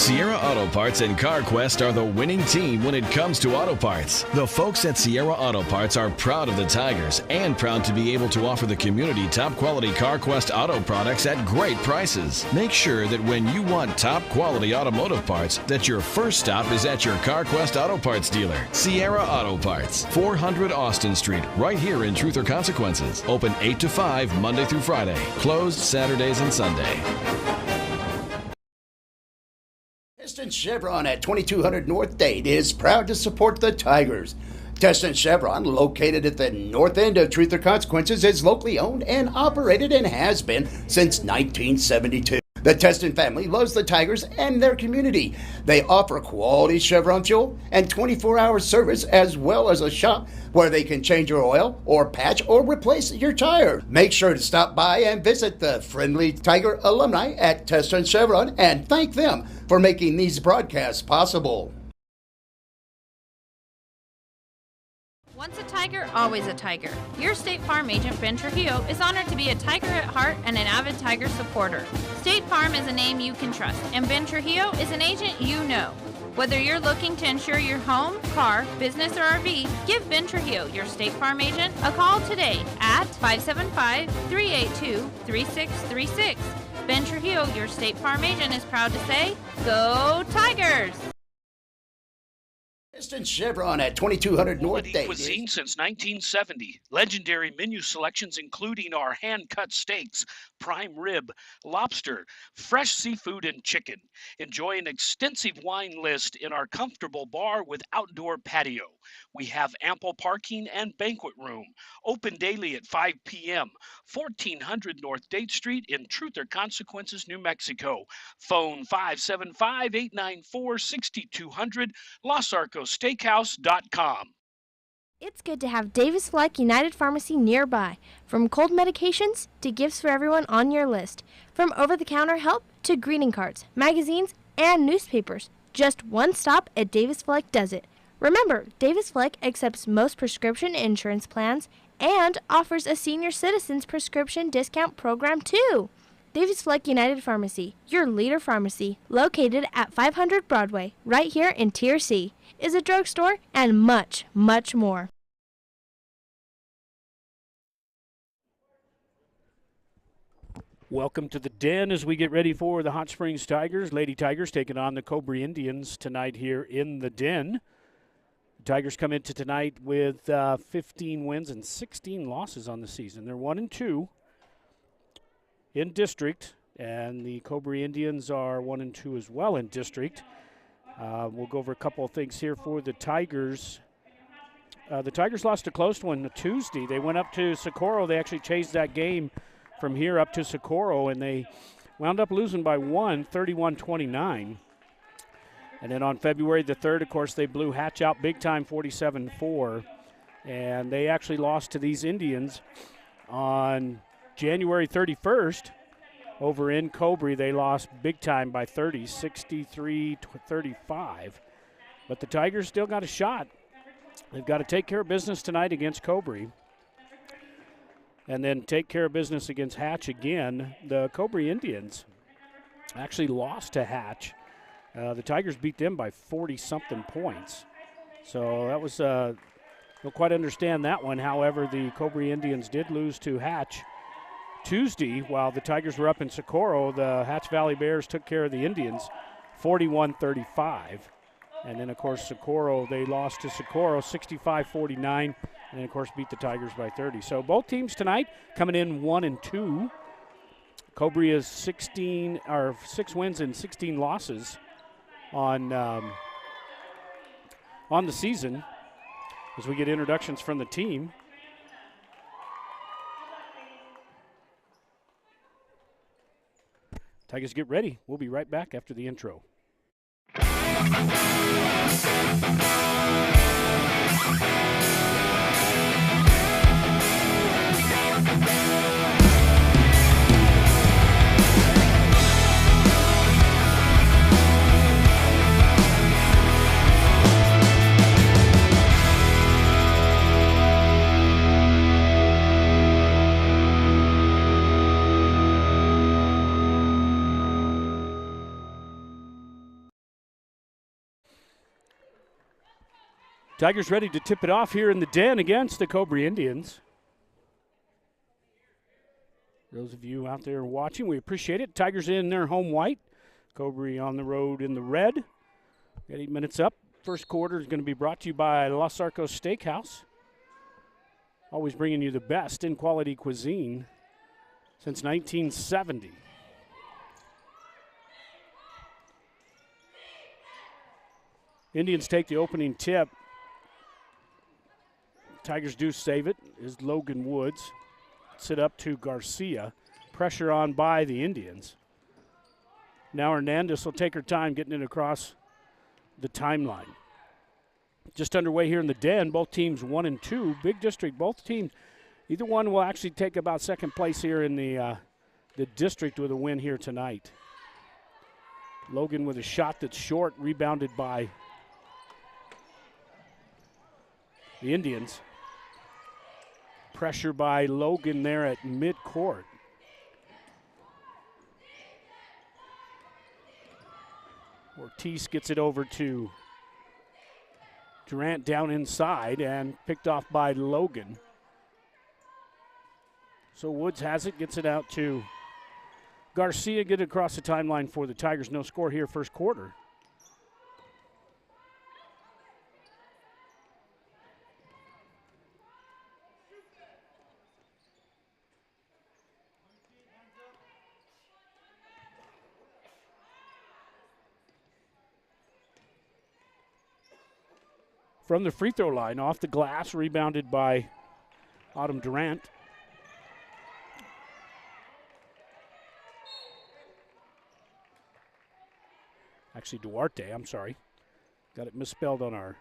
Sierra Auto Parts and CarQuest are the winning team when it comes to auto parts. The folks at Sierra Auto Parts are proud of the Tigers and proud to be able to offer the community top-quality CarQuest auto products at great prices. Make sure that when you want top-quality automotive parts, that your first stop is at your CarQuest Auto Parts dealer. Sierra Auto Parts, 400 Austin Street, right here in Truth or Consequences. Open 8 to 5 Monday through Friday. Closed Saturdays and Sunday. Teston Chevron at 2200 North Date is proud to support the Tigers. Teston Chevron, located at the north end of Truth or Consequences, is locally owned and operated and has been since 1972. The Teston family loves the Tigers and their community. They offer quality Chevron fuel and 24-hour service, as well as a shop where they can change your oil or patch or replace your tire. Make sure to stop by and visit the friendly Tiger alumni at Teston Chevron and thank them for making these broadcasts possible. Once a Tiger, always a Tiger. Your State Farm agent, Ben Trujillo, is honored to be a Tiger at heart and an avid Tiger supporter. State Farm is a name you can trust, and Ben Trujillo is an agent you know. Whether you're looking to insure your home, car, business, or RV, give Ben Trujillo, your State Farm agent, a call today at 575-382-3636. Ben Trujillo, your State Farm agent, is proud to say, Go Tigers! Teston Chevron at 2200 North Date. Cuisine since 1970. Legendary menu selections including our hand-cut steaks, prime rib, lobster, fresh seafood, and chicken. Enjoy an extensive wine list in our comfortable bar with outdoor patio. We have ample parking and banquet room. Open daily at 5 p.m. 1400 North Date Street in Truth or Consequences, New Mexico. Phone 575-894-6200, LosArcosSteakhouse.com. It's good to have Davis Fleck United Pharmacy nearby. From cold medications to gifts for everyone on your list. From over-the-counter help to greeting cards, magazines, and newspapers. Just one stop at Davis Fleck does it. Remember, Davis Fleck accepts most prescription insurance plans and offers a senior citizens prescription discount program too. Davis Fleck United Pharmacy, your leader pharmacy, located at 500 Broadway, right here in Tier C, is a drugstore and much, much more. Welcome to the Den as we get ready for the Hot Springs Tigers. Lady Tigers taking on the Cobre Indians tonight here in the Den. The Tigers come into tonight with 15 wins and 16 losses on the season. They're 1-2 in district, and the Cobre Indians are 1-2 as well in district. We'll go over a couple of things here for the Tigers. The Tigers lost a close one Tuesday. They went up to Socorro. They actually chased that game from here up to Socorro, and they wound up losing by 31-29. And then on February the 3rd, of course, they blew Hatch out big time, 47-4. And they actually lost to these Indians on January 31st over in Cobre. They lost big time by 30, 63-35. But the Tigers still got a shot. They've got to take care of business tonight against Cobre and then take care of business against Hatch again. The Cobre Indians actually lost to Hatch. The Tigers beat them by 40-something points. So that was, don't quite understand that one. However, the Cobre Indians did lose to Hatch Tuesday while the Tigers were up in Socorro. The Hatch Valley Bears took care of the Indians 41-35. And then, of course, Socorro, they lost to Socorro 65-49, and, of course, beat the Tigers by 30. So both teams tonight coming in 1-2. Cobre is 6 wins and 16 losses on the season as we get introductions from the team. Tigers get ready. We'll be right back after the intro. Tigers ready to tip it off here in the den against the Cobre Indians. Those of you out there watching, we appreciate it. Tigers in their home white. Cobre on the road in the red. Got 8 minutes up. First quarter is going to be brought to you by Los Arcos Steakhouse. Always bringing you the best in quality cuisine since 1970. Indians take the opening tip. Tigers do save it. Is Logan Woods. Sit up to Garcia. Pressure on by the Indians. Now Hernandez will take her time getting it across the timeline. Just underway here in the den. Both teams 1 and 2. Big district. Both teams, either one will actually take about second place here in the district with a win here tonight. Logan with a shot that's short, rebounded by the Indians. Pressure by Logan there at midcourt. Ortiz gets it over to Durant down inside and picked off by Logan. So Woods has it, gets it out to Garcia, get it across the timeline for the Tigers. No score here first quarter. From the free throw line, off the glass, rebounded by Autumn Durant. Actually, Duarte, I'm sorry. Got it misspelled on our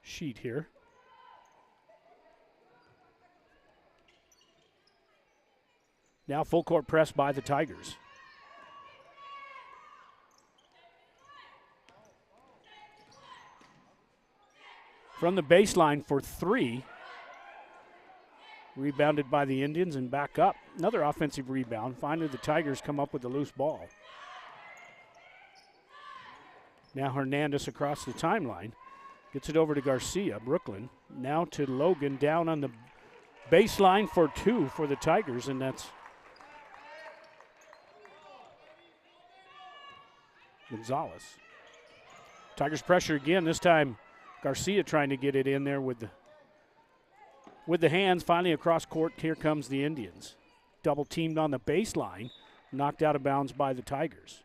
sheet here. Now full court press by the Tigers. From the baseline for three. Rebounded by the Indians and back up. Another offensive rebound. Finally, the Tigers come up with the loose ball. Now Hernandez across the timeline. Gets it over to Garcia, Brooklyn. Now to Logan down on the baseline for two for the Tigers, and that's Gonzalez. Tigers pressure again, this time Garcia trying to get it in there with the hands. Finally across court, here comes the Indians. Double teamed on the baseline, knocked out of bounds by the Tigers.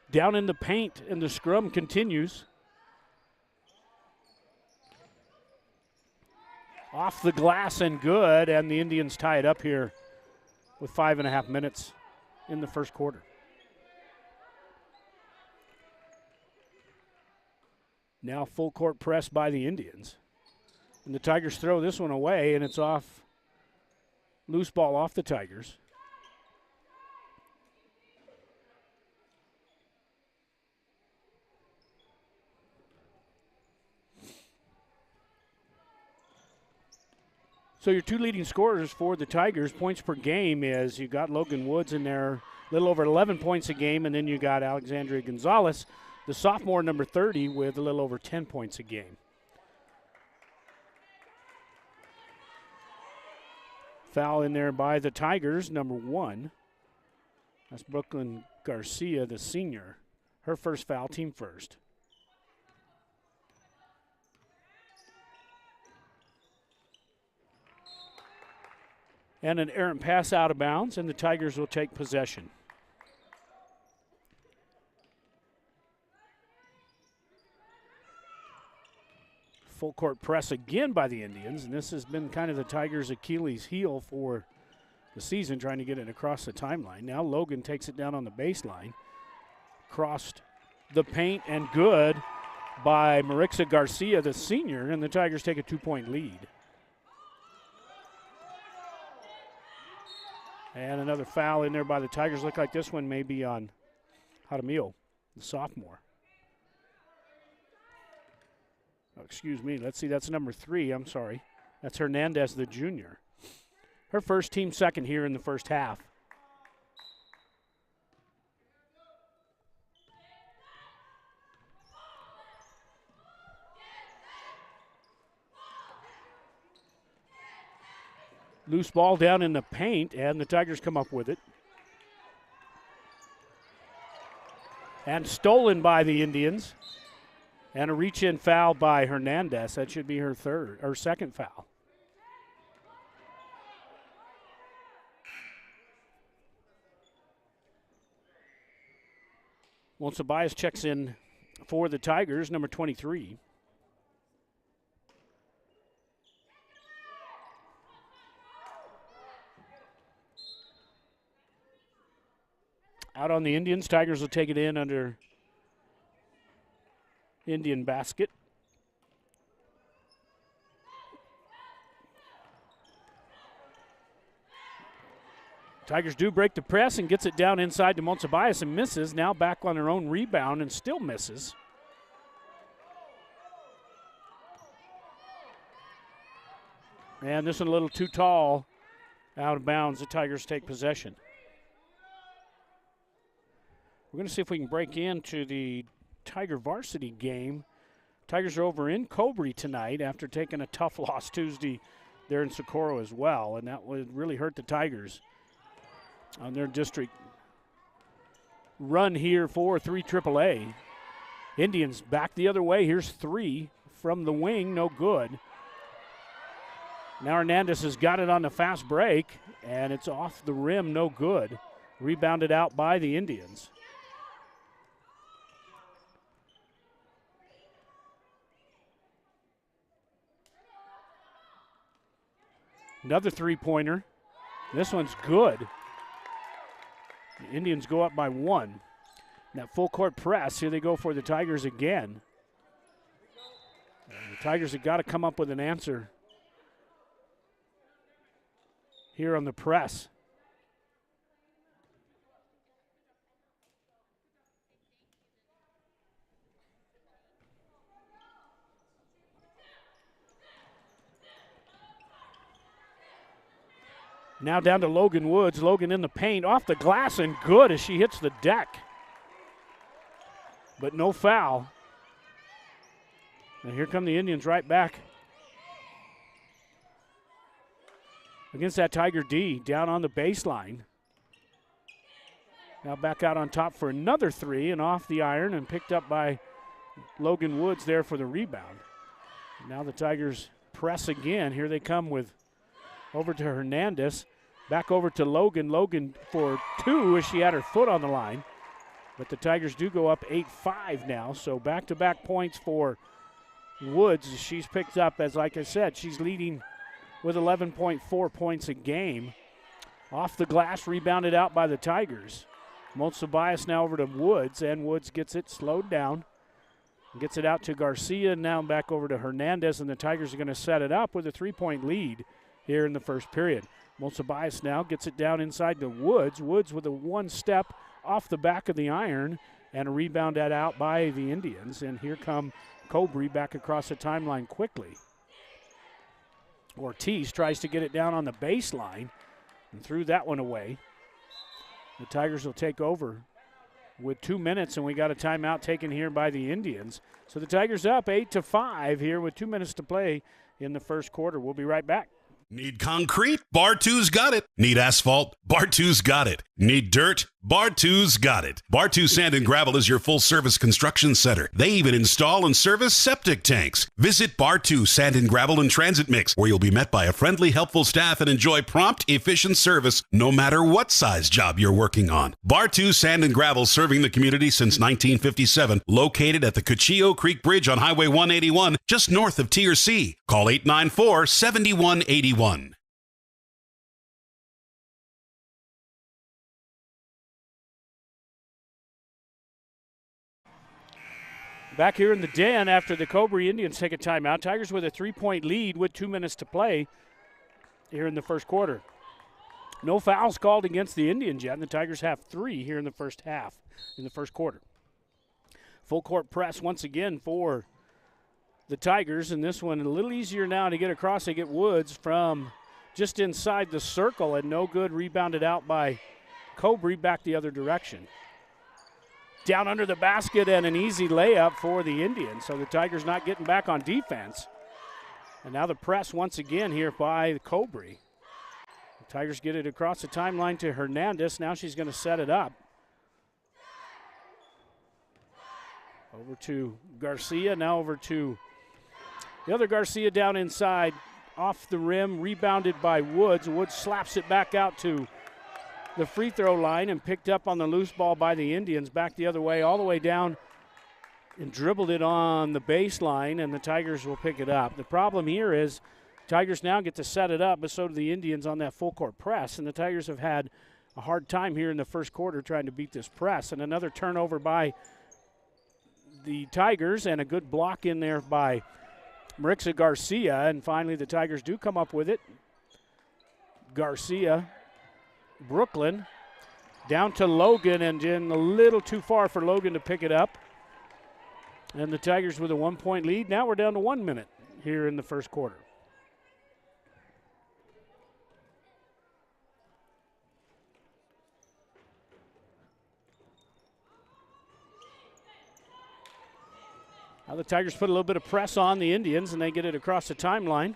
Down in the paint, and the scrum continues. Off the glass and good, and the Indians tie it up here with 5.5 minutes in the first quarter. Now full court press by the Indians. And the Tigers throw this one away, and it's off. Loose ball off the Tigers. So your two leading scorers for the Tigers, points per game, is you got Logan Woods in there, a little over 11 points a game, and then you got Alexandria Gonzalez, the sophomore, number 30, with a little over 10 points a game. Foul in there by the Tigers, number 1. That's Brooklyn Garcia, the senior. Her first foul, team first. And an errant pass out of bounds, and the Tigers will take possession. Full court press again by the Indians, and this has been kind of the Tigers' Achilles heel for the season, trying to get it across the timeline. Now Logan takes it down on the baseline. Crossed the paint, and good by Marixa Garcia, the senior, and the Tigers take a 2-point lead. And another foul in there by the Tigers. Look like this one may be on Jaramillo, the sophomore. Excuse me. Let's see. That's number 3. I'm sorry. That's Hernandez, the junior. Her first team second here in the first half. Loose ball down in the paint, and the Tigers come up with it. And stolen by the Indians. And a reach-in foul by Hernandez. That should be her second foul. Tobias checks in for the Tigers, number 23. Out on the Indians, Tigers will take it in under Indian basket. Tigers do break the press and gets it down inside to Montebias and misses. Now back on their own rebound and still misses. And this one a little too tall, out of bounds. The Tigers take possession. We're going to see if we can break into the Tiger varsity game. Tigers are over in Cobre tonight after taking a tough loss Tuesday there in Socorro as well, and that would really hurt the Tigers on their district run here for 3 AAA. Indians back the other way. Here's 3 from the wing, no good. Now Hernandez has got it on the fast break, and it's off the rim, no good. Rebounded out by the Indians. Another three-pointer. This one's good. The Indians go up by 1. That full court press, here they go for the Tigers again. And the Tigers have got to come up with an answer here on the press. Now down to Logan Woods. Logan in the paint, off the glass, and good as she hits the deck. But no foul. And here come the Indians right back against that Tiger D down on the baseline. Now back out on top for another 3 and off the iron and picked up by Logan Woods there for the rebound. Now the Tigers press again. Here they come with over to Hernandez, back over to Logan. Logan for 2 as she had her foot on the line. But the Tigers do go up 8-5 now, so back-to-back points for Woods. She's picked up, as like I said, she's leading with 11.4 points a game. Off the glass, rebounded out by the Tigers. Montebias now over to Woods, and Woods gets it slowed down. Gets it out to Garcia, now back over to Hernandez, and the Tigers are going to set it up with a 3-point lead here in the first period. Montebias now gets it down inside to Woods. Woods with a 1-step off the back of the iron and a rebound out by the Indians. And here come Cobre back across the timeline quickly. Ortiz tries to get it down on the baseline and threw that one away. The Tigers will take over with 2 minutes, and we got a timeout taken here by the Indians. So the Tigers up 8-5 here with 2 minutes to play in the first quarter. We'll be right back. Need concrete? Bar 2's got it. Need asphalt? Bar 2's got it. Need dirt? Bar 2's got it. Bar 2 Sand and Gravel is your full-service construction center. They even install and service septic tanks. Visit Bar 2 Sand and Gravel and Transit Mix, where you'll be met by a friendly, helpful staff and enjoy prompt, efficient service no matter what size job you're working on. Bar 2 Sand and Gravel, serving the community since 1957, located at the Cuchillo Creek Bridge on Highway 181, just north of T.R.C. Call 894-7181. Back here in the den after the Cobre Indians take a timeout. Tigers with a 3-point lead with 2 minutes to play here in the first quarter. No fouls called against the Indians yet, and the Tigers have 3 here in the first half, in the first quarter. Full court press once again for the Tigers, and this one a little easier now to get across. They get Woods from just inside the circle, and no good, rebounded out by Cobre back the other direction. Down under the basket and an easy layup for the Indians. So the Tigers not getting back on defense. And now the press once again here by Cobre. The Tigers get it across the timeline to Hernandez. Now she's going to set it up. Over to Garcia, now over to the other Garcia down inside. Off the rim, rebounded by Woods. Woods slaps it back out to the free throw line and picked up on the loose ball by the Indians. Back the other way, all the way down, and dribbled it on the baseline, and the Tigers will pick it up. The problem here is Tigers now get to set it up, but so do the Indians on that full court press, and the Tigers have had a hard time here in the first quarter trying to beat this press. And another turnover by the Tigers, and a good block in there by Marixa Garcia, and finally the Tigers do come up with it. Garcia, Brooklyn, down to Logan, and in a little too far for Logan to pick it up. And the Tigers with a 1-point lead. Now we're down to 1 minute here in the first quarter. Now the Tigers put a little bit of press on the Indians, and they get it across the timeline.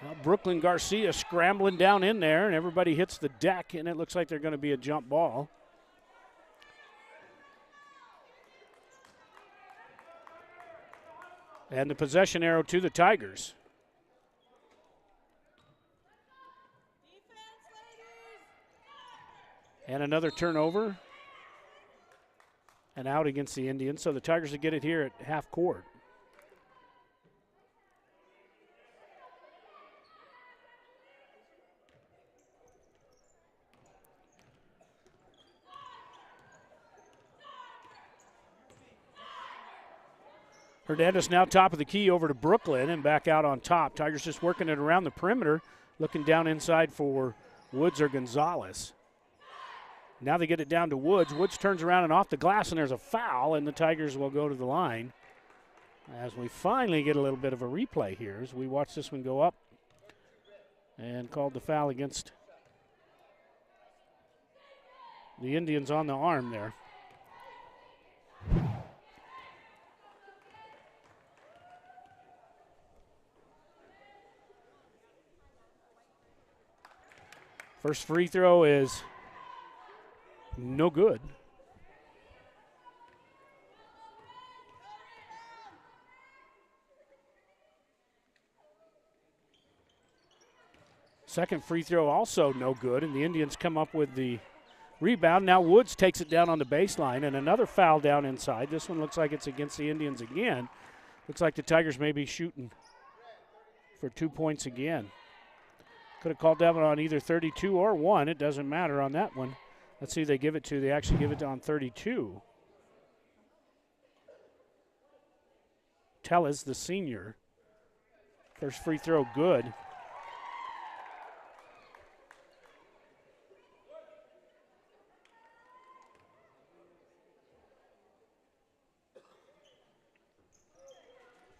Now Brooklyn Garcia scrambling down in there, and everybody hits the deck, and it looks like they're going to be a jump ball. And the possession arrow to the Tigers. And another turnover. And out against the Indians. So the Tigers will get it here at half court. Hernandez now top of the key over to Brooklyn and back out on top. Tigers just working it around the perimeter, looking down inside for Woods or Gonzalez. Now they get it down to Woods. Woods turns around and off the glass, and there's a foul, and the Tigers will go to the line. As we finally get a little bit of a replay here as we watch this one go up. And called the foul against the Indians on the arm there. First free throw is no good. Second free throw also no good, and the Indians come up with the rebound. Now Woods takes it down on the baseline, and another foul down inside. This one looks like it's against the Indians again. Looks like the Tigers may be shooting for 2 points again. Could have called that one on either 32 or 1. It doesn't matter on that one. Let's see who they give it to. They actually give it on 32. Tellez, the senior. First free throw good.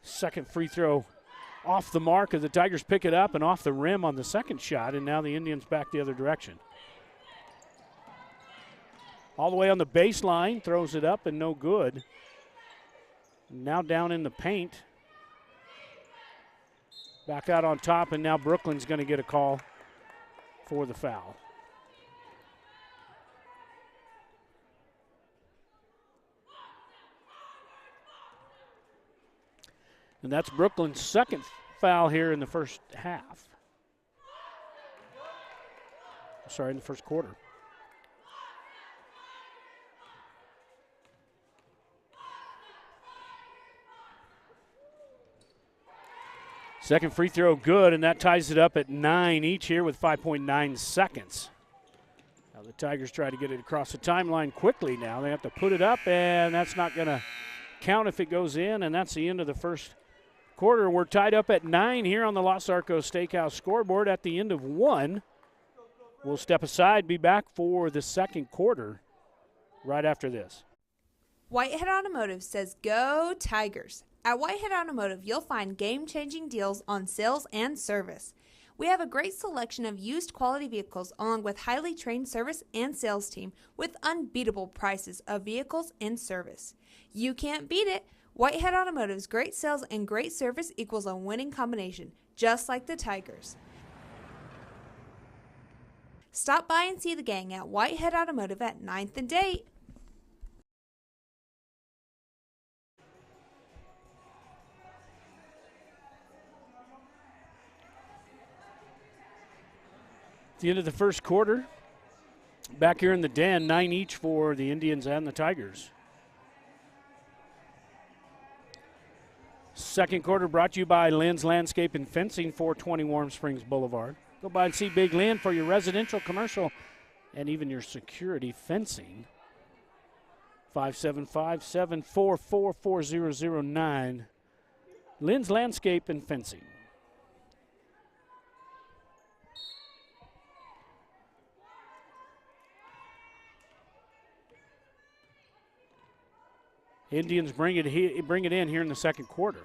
Second free throw off the mark as the Tigers pick it up and off the rim on the second shot, and now the Indians back the other direction. All the way on the baseline, throws it up and no good. Now down in the paint. Back out on top, and now Brooklyn's going to get a call for the foul. And that's Brooklyn's second foul here in the first half. Sorry, in the first quarter. Second free throw good, and that ties it up at 9 each here with 5.9 seconds. Now the Tigers try to get it across the timeline quickly now. They have to put it up, and that's not going to count if it goes in, and that's the end of the first quarter. We're tied up at 9 here on the Los Arcos Steakhouse scoreboard at the end of 1. We'll step aside, be back for the second quarter right after this. Whitehead Automotive says go Tigers. At Whitehead Automotive, you'll find game-changing deals on sales and service. We have a great selection of used quality vehicles along with highly trained service and sales team with unbeatable prices of vehicles and service. You can't beat it. Whitehead Automotive's great sales and great service equals a winning combination, just like the Tigers. Stop by and see the gang at Whitehead Automotive at 9th and Date. At the end of the first quarter, back here in the den, 9 each for the Indians and the Tigers. Second quarter brought to you by Lynn's Landscape and Fencing, 420 Warm Springs Boulevard. Go by and see Big Lynn for your residential, commercial, and even your security fencing. 575-744-4009. Lynn's Landscape and Fencing. Indians bring it in here in the second quarter.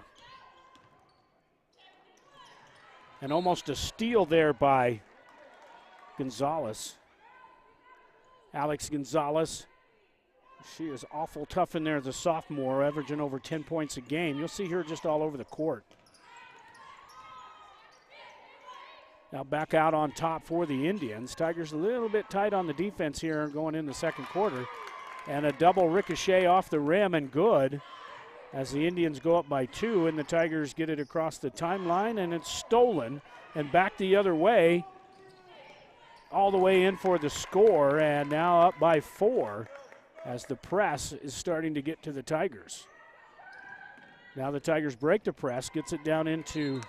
And almost a steal there by Gonzalez. Alex Gonzalez. She is awful tough in there as a sophomore, averaging over 10 points a game. You'll see her just all over the court. Now back out on top for the Indians. Tigers a little bit tight on the defense here going in the second quarter. And a double ricochet off the rim and good as the Indians go up by 2 and the Tigers get it across the timeline and it's stolen and back the other way all the way in for the score and now up by 4 as the press is starting to get to the Tigers. Now the Tigers break the press, gets it down into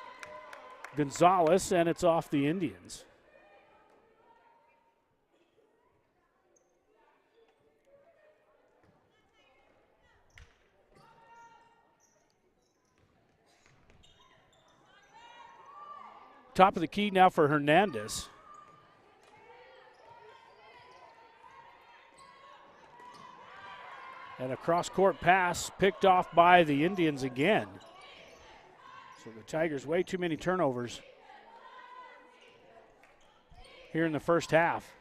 Gonzalez and it's off the Indians. Top of the key now for Hernandez. And a cross-court pass picked off by the Indians again. So the Tigers, way too many turnovers here in the first half.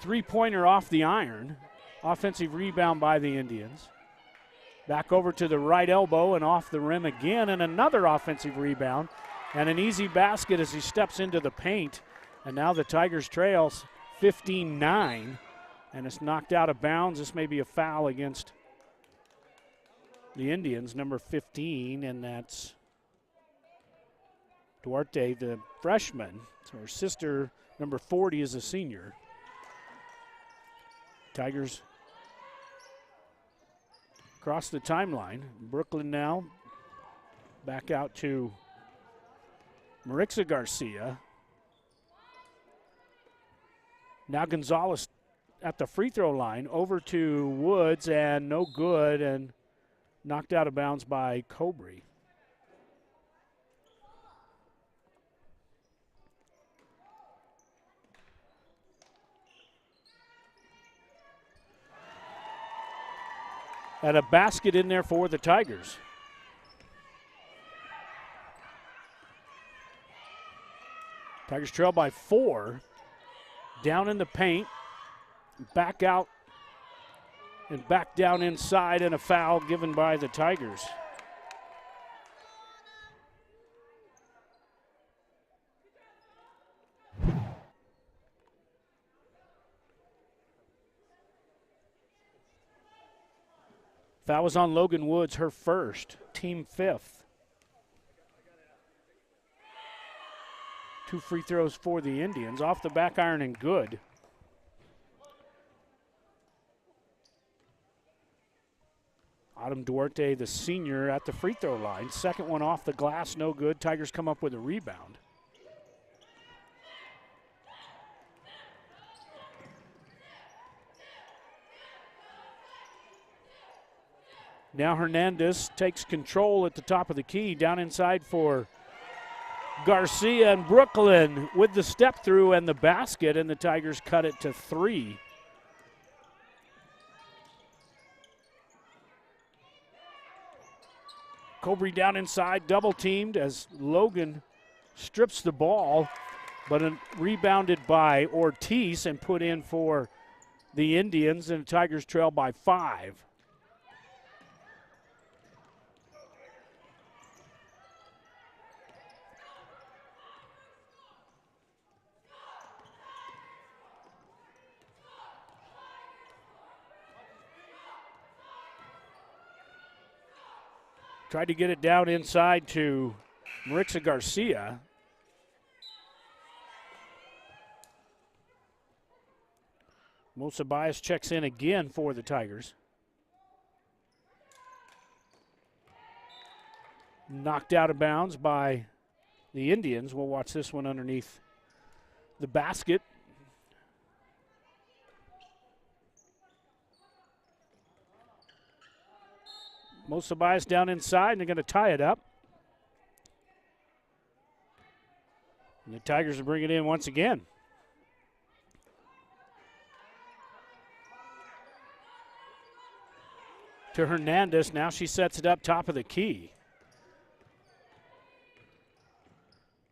Three-pointer off the iron. Offensive rebound by the Indians. Back over to the right elbow and off the rim again, and another offensive rebound. And an easy basket as he steps into the paint. And now the Tigers trails 15-9, and it's knocked out of bounds. This may be a foul against the Indians, number 15, and that's Duarte, the freshman. So her sister, number 40, is a senior. Tigers across the timeline. Brooklyn now back out to Marixa Garcia. Now Gonzalez at the free throw line over to Woods and no good and knocked out of bounds by Cobre. And a basket in there for the Tigers. Tigers trail by 4. Down in the paint. Back out and back down inside, and a foul given by the Tigers. Foul was on Logan Woods, her first, team 5th. 2 free throws for the Indians, off the back iron and good. Autumn Duarte, the senior, at the free throw line. Second one off the glass, no good. Tigers come up with a rebound. Now Hernandez takes control at the top of the key, down inside for Garcia, and Brooklyn with the step through and the basket, and the Tigers cut it to 3. Cobre down inside, double teamed as Logan strips the ball, but rebounded by Ortiz and put in for the Indians, and the Tigers trail by 5. Tried to get it down inside to Marixa Garcia. Mosa Bias checks in again for the Tigers. Knocked out of bounds by the Indians. We'll watch this one underneath the basket. Mosa Bias down inside, and they're going to tie it up. And the Tigers will bring it in once again. To Hernandez. Now she sets it up top of the key.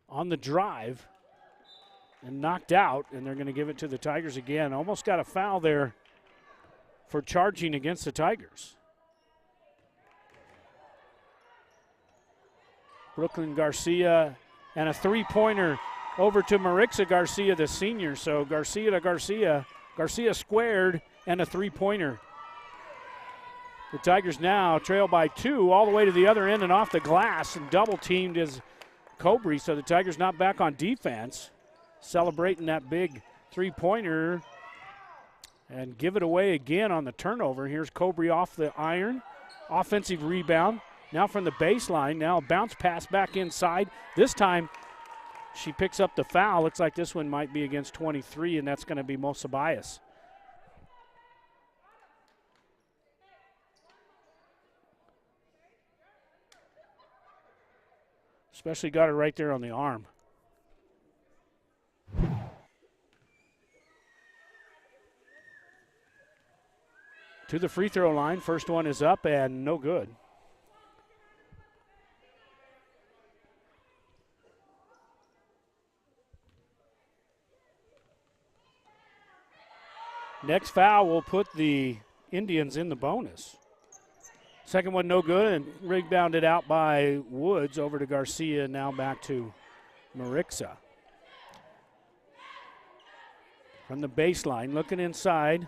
On the drive. And knocked out, and they're going to give it to the Tigers again. Almost got a foul there for charging against the Tigers. Brooklyn Garcia, and a three-pointer over to Marixa Garcia, the senior. So Garcia to Garcia. Garcia squared, and a three-pointer. The Tigers now trail by 2 all the way to the other end and off the glass, and double-teamed is Cobre. So the Tigers not back on defense. Celebrating that big three-pointer and give it away again on the turnover. Here's Cobre off the iron. Offensive rebound. Now from the baseline, now a bounce pass back inside. This time she picks up the foul. Looks like this one might be against 23, and that's going to be Mosa Bias. Especially got her right there on the arm. To the free throw line. First one is up and no good. Next foul will put the Indians in the bonus. Second one no good, and rebounded out by Woods over to Garcia, now back to Marixa. From the baseline, looking inside.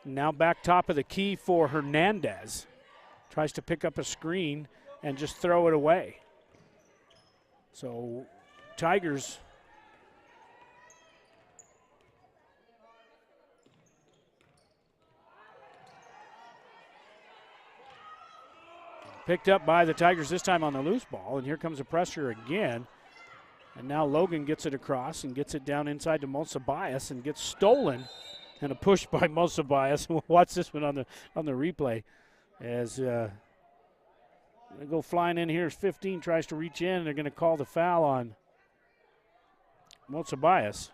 Now back top of the key for Hernandez. Tries to pick up a screen and just throw it away. So Tigers picked up by the Tigers this time on the loose ball, and here comes the pressure again. And now Logan gets it across and gets it down inside to Mosa Bias and gets stolen, and a push by Mosa Bias. We'll watch this one on the replay as they go flying in here as 15 tries to reach in, and they're going to call the foul on Mosa Bias.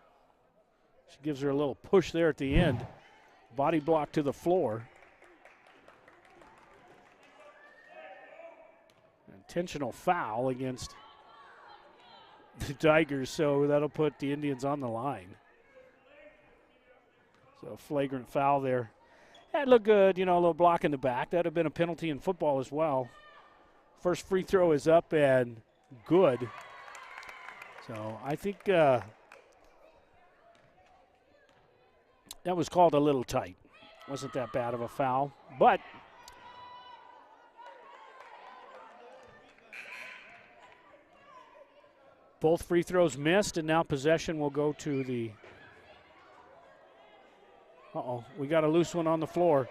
She gives her a little push there at the end. Body block to the floor. Intentional foul against the Tigers, so that'll put the Indians on the line. So flagrant foul there. That looked good, a little block in the back. That would have been a penalty in football as well. First free throw is up and good. So I think that was called a little tight. Wasn't that bad of a foul, but both free throws missed, and now possession will go to the... we got a loose one on the floor.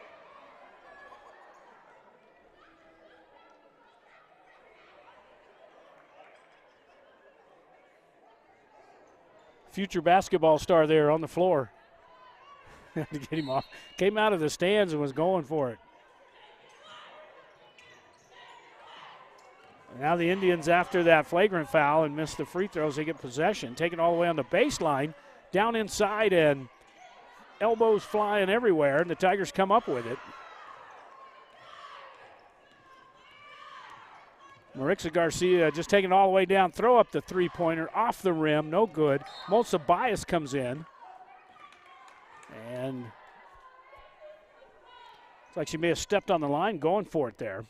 Future basketball star there on the floor. Had to get him off. Came out of the stands and was going for it. Now the Indians, after that flagrant foul and missed the free throws, they get possession. Taken all the way on the baseline, down inside, and elbows flying everywhere, and the Tigers come up with it. Marixa Garcia just taking it all the way down. Throw up the three-pointer off the rim. No good. Molsa Bias comes in. And it's like she may have stepped on the line going for it there.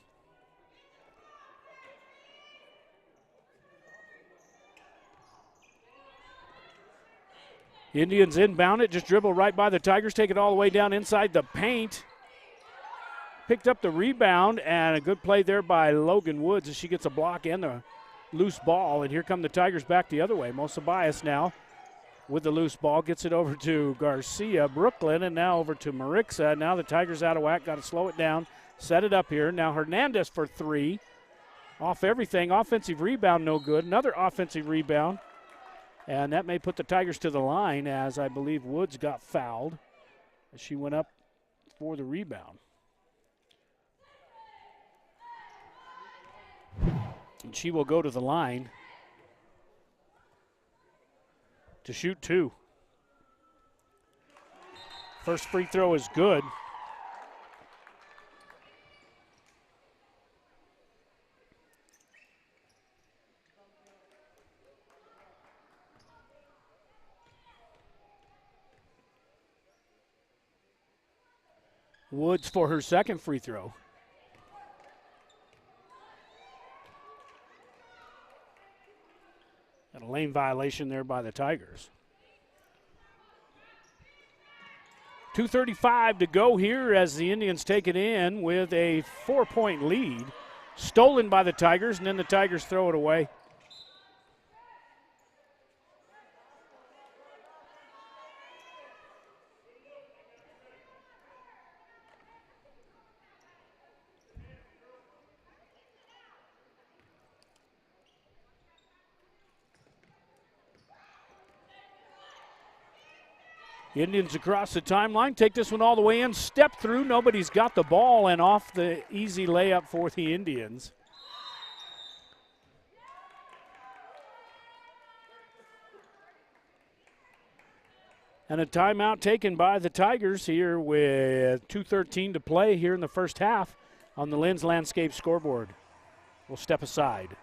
Indians inbound it, just dribble right by the Tigers, take it all the way down inside the paint. Picked up the rebound, and a good play there by Logan Woods as she gets a block and a loose ball. And here come the Tigers back the other way. Molsa Bias now with the loose ball, gets it over to Garcia, Brooklyn, and now over to Marixa. Now the Tigers out of whack, got to slow it down, set it up here. Now Hernandez for three. Off everything, offensive rebound no good. Another offensive rebound. And that may put the Tigers to the line, as I believe Woods got fouled as she went up for the rebound. And she will go to the line to shoot two. First free throw is good. Woods for her second free throw. And a lane violation there by the Tigers. 2:35 to go here as the Indians take it in with a 4-point lead. Stolen by the Tigers, and then the Tigers throw it away. Indians across the timeline, take this one all the way in, step through, nobody's got the ball, and off the easy layup for the Indians. And a timeout taken by the Tigers here with 2:13 to play here in the first half on the Lynn's Landscape scoreboard. We'll step aside.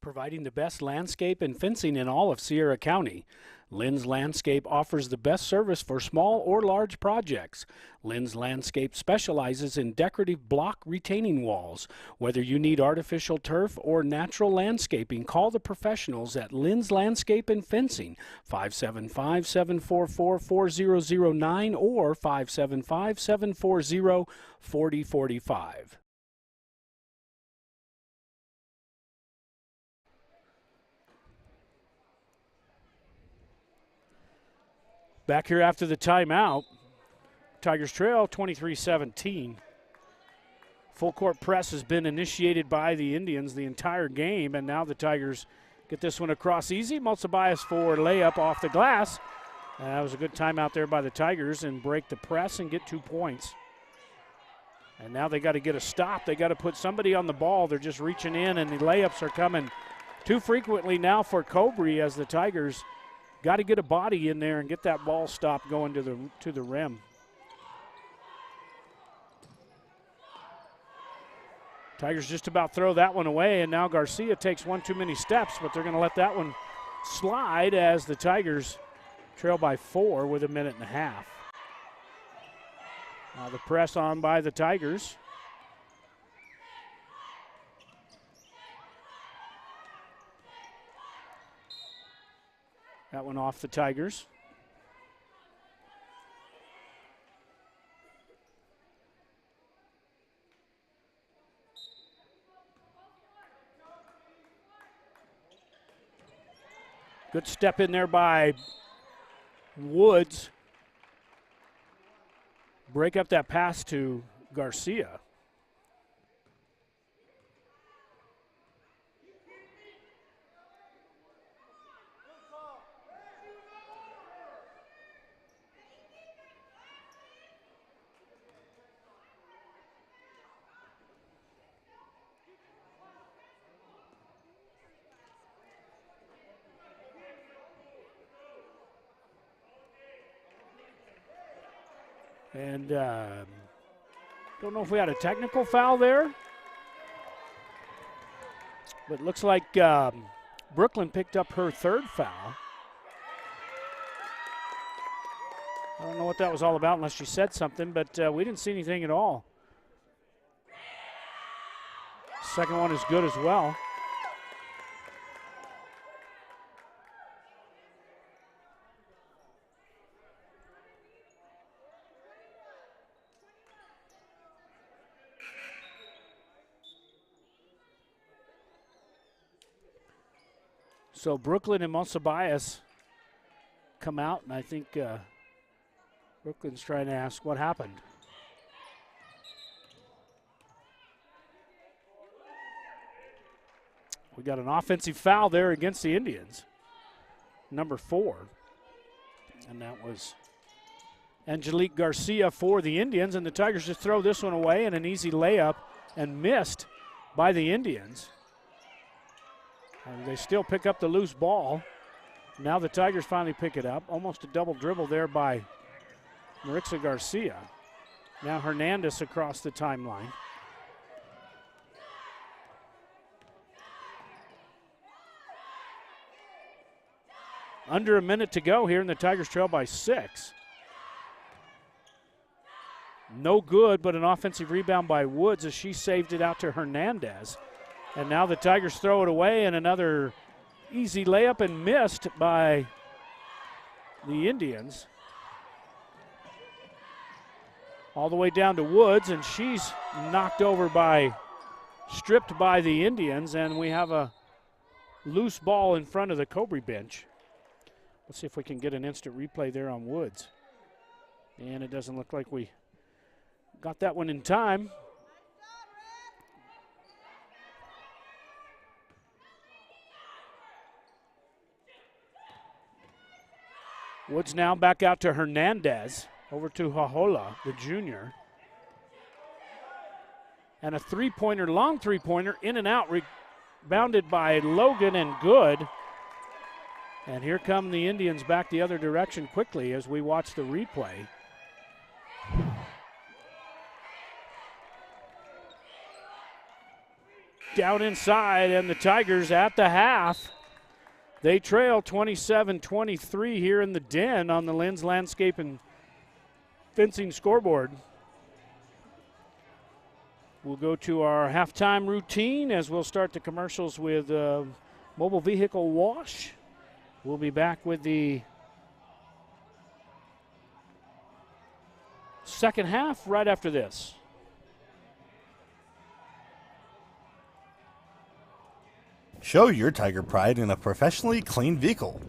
Providing the best landscape and fencing in all of Sierra County. Lynn's Landscape offers the best service for small or large projects. Lynn's Landscape specializes in decorative block retaining walls. Whether you need artificial turf or natural landscaping, call the professionals at Lynn's Landscape and Fencing, 575-744-4009 or 575-740-4045. Back here after the timeout, Tigers trail 23-17. Full court press has been initiated by the Indians the entire game, and now the Tigers get this one across easy. Molsa Bias for layup off the glass. And that was a good timeout there by the Tigers and break the press and get 2 points. And now they got to get a stop. They got to put somebody on the ball. They're just reaching in, and the layups are coming too frequently now for Cobre as the Tigers got to get a body in there and get that ball stopped going to the rim. Tigers just about throw that one away, and now Garcia takes one too many steps, but they're going to let that one slide as the Tigers trail by 4 with a minute and a half. Now the press on by the Tigers. That one off the Tigers. Good step in there by Woods. Break up that pass to Garcia. And going Don't know if we had a technical foul there. But it looks like Brooklyn picked up her third foul. I don't know what that was all about unless she said something, but we didn't see anything at all. Second one is good as well. So Brooklyn and Monsibias come out, and I think Brooklyn's trying to ask what happened. We got an offensive foul there against the Indians, number 4. And that was Angelique Garcia for the Indians, and the Tigers just throw this one away, and an easy layup and missed by the Indians. And they still pick up the loose ball. Now the Tigers finally pick it up. Almost a double dribble there by Marixa Garcia. Now Hernandez across the timeline. Under a minute to go here, and the Tigers trail by 6. No good, but an offensive rebound by Woods as she saved it out to Hernandez. And now the Tigers throw it away, and another easy layup and missed by the Indians. All the way down to Woods, and she's knocked over stripped by the Indians, and we have a loose ball in front of the Cobre bench. Let's see if we can get an instant replay there on Woods. And it doesn't look like we got that one in time. Woods now back out to Hernandez, over to Hahola, the junior. And a three-pointer, long three-pointer, in and out, rebounded by Logan and good. And here come the Indians back the other direction quickly as we watch the replay. Down inside, and the Tigers at the half. They trail 27-23 here in the Den on the Lynn's Landscape and Fencing scoreboard. We'll go to our halftime routine as we'll start the commercials with mobile vehicle wash. We'll be back with the second half right after this. Show your Tiger pride in a professionally cleaned vehicle.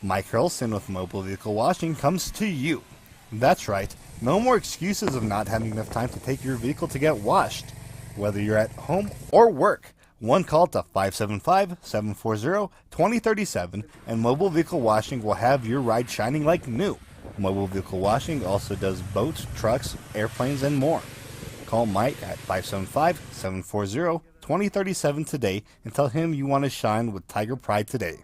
Mike Hurlston with Mobile Vehicle Washing comes to you. That's right, no more excuses of not having enough time to take your vehicle to get washed. Whether you're at home or work, one call to 575-740-2037 and Mobile Vehicle Washing will have your ride shining like new. Mobile Vehicle Washing also does boats, trucks, airplanes, and more. Call Mike at 575-740-2037 today and tell him you want to shine with Tiger Pride today.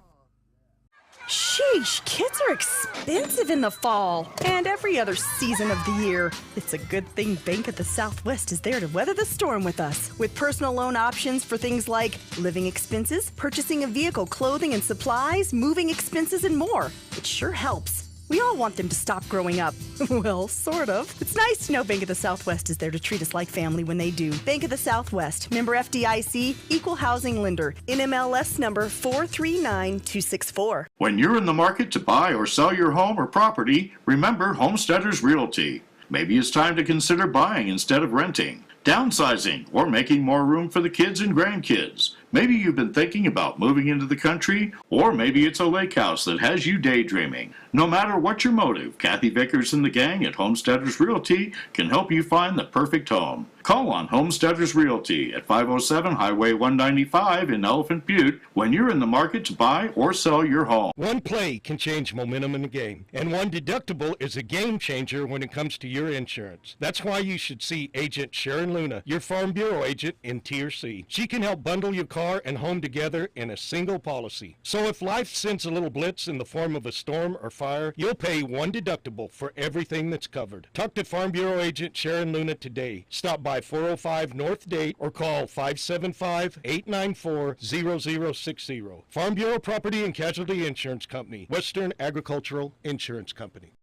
Sheesh, kids are expensive in the fall and every other season of the year. It's a good thing Bank of the Southwest is there to weather the storm with us. With personal loan options for things like living expenses, purchasing a vehicle, clothing and supplies, moving expenses, and more. It sure helps. We all want them to stop growing up. Well, sort of. It's nice to know Bank of the Southwest is there to treat us like family when they do. Bank of the Southwest, member FDIC, equal housing lender, NMLS number 439264. When you're in the market to buy or sell your home or property, remember Homesteaders Realty. Maybe it's time to consider buying instead of renting, downsizing, or making more room for the kids and grandkids. Maybe you've been thinking about moving into the country, or maybe it's a lake house that has you daydreaming. No matter what your motive, Kathy Vickers and the gang at Homesteaders Realty can help you find the perfect home. Call on Homesteaders Realty at 507 Highway 195 in Elephant Butte when you're in the market to buy or sell your home. One play can change momentum in the game, and one deductible is a game changer when it comes to your insurance. That's why you should see Agent Sharon Luna, your Farm Bureau agent in Tier C. She can help bundle your car and home together in a single policy. So if life sends a little blitz in the form of a storm or fire, you'll pay one deductible for everything that's covered. Talk to Farm Bureau agent Sharon Luna today. Stop by by 405 North Date or call 575-894-0060. Farm Bureau Property and Casualty Insurance Company, Western Agricultural Insurance Company.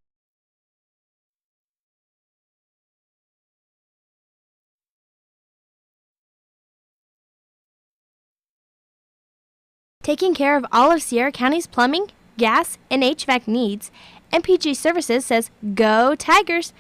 Taking care of all of Sierra County's plumbing, gas, and HVAC needs, MPG Services says, Go Tigers!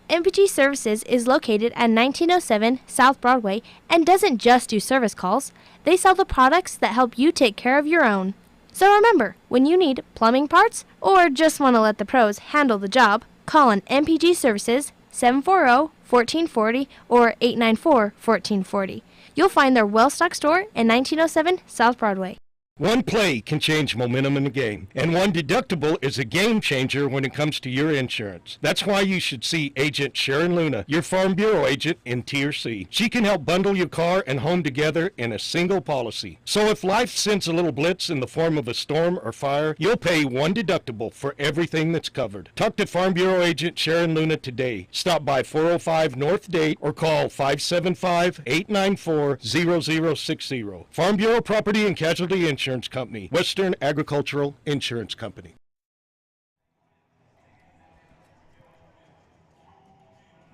MPG Services is located at 1907 South Broadway and doesn't just do service calls. They sell the products that help you take care of your own. So remember, when you need plumbing parts or just want to let the pros handle the job, call on MPG Services 740-1440 or 894-1440. You'll find their well-stocked store in 1907 South Broadway. One play can change momentum in the game, and one deductible is a game changer when it comes to your insurance. That's why you should see Agent Sharon Luna, your Farm Bureau agent in Tier C. She can help bundle your car and home together in a single policy. So if life sends a little blitz in the form of a storm or fire, you'll pay one deductible for everything that's covered. Talk to Farm Bureau agent Sharon Luna today. Stop by 405 North Date or call 575-894-0060. Farm Bureau Property and Casualty Insurance Company, Western Agricultural Insurance Company.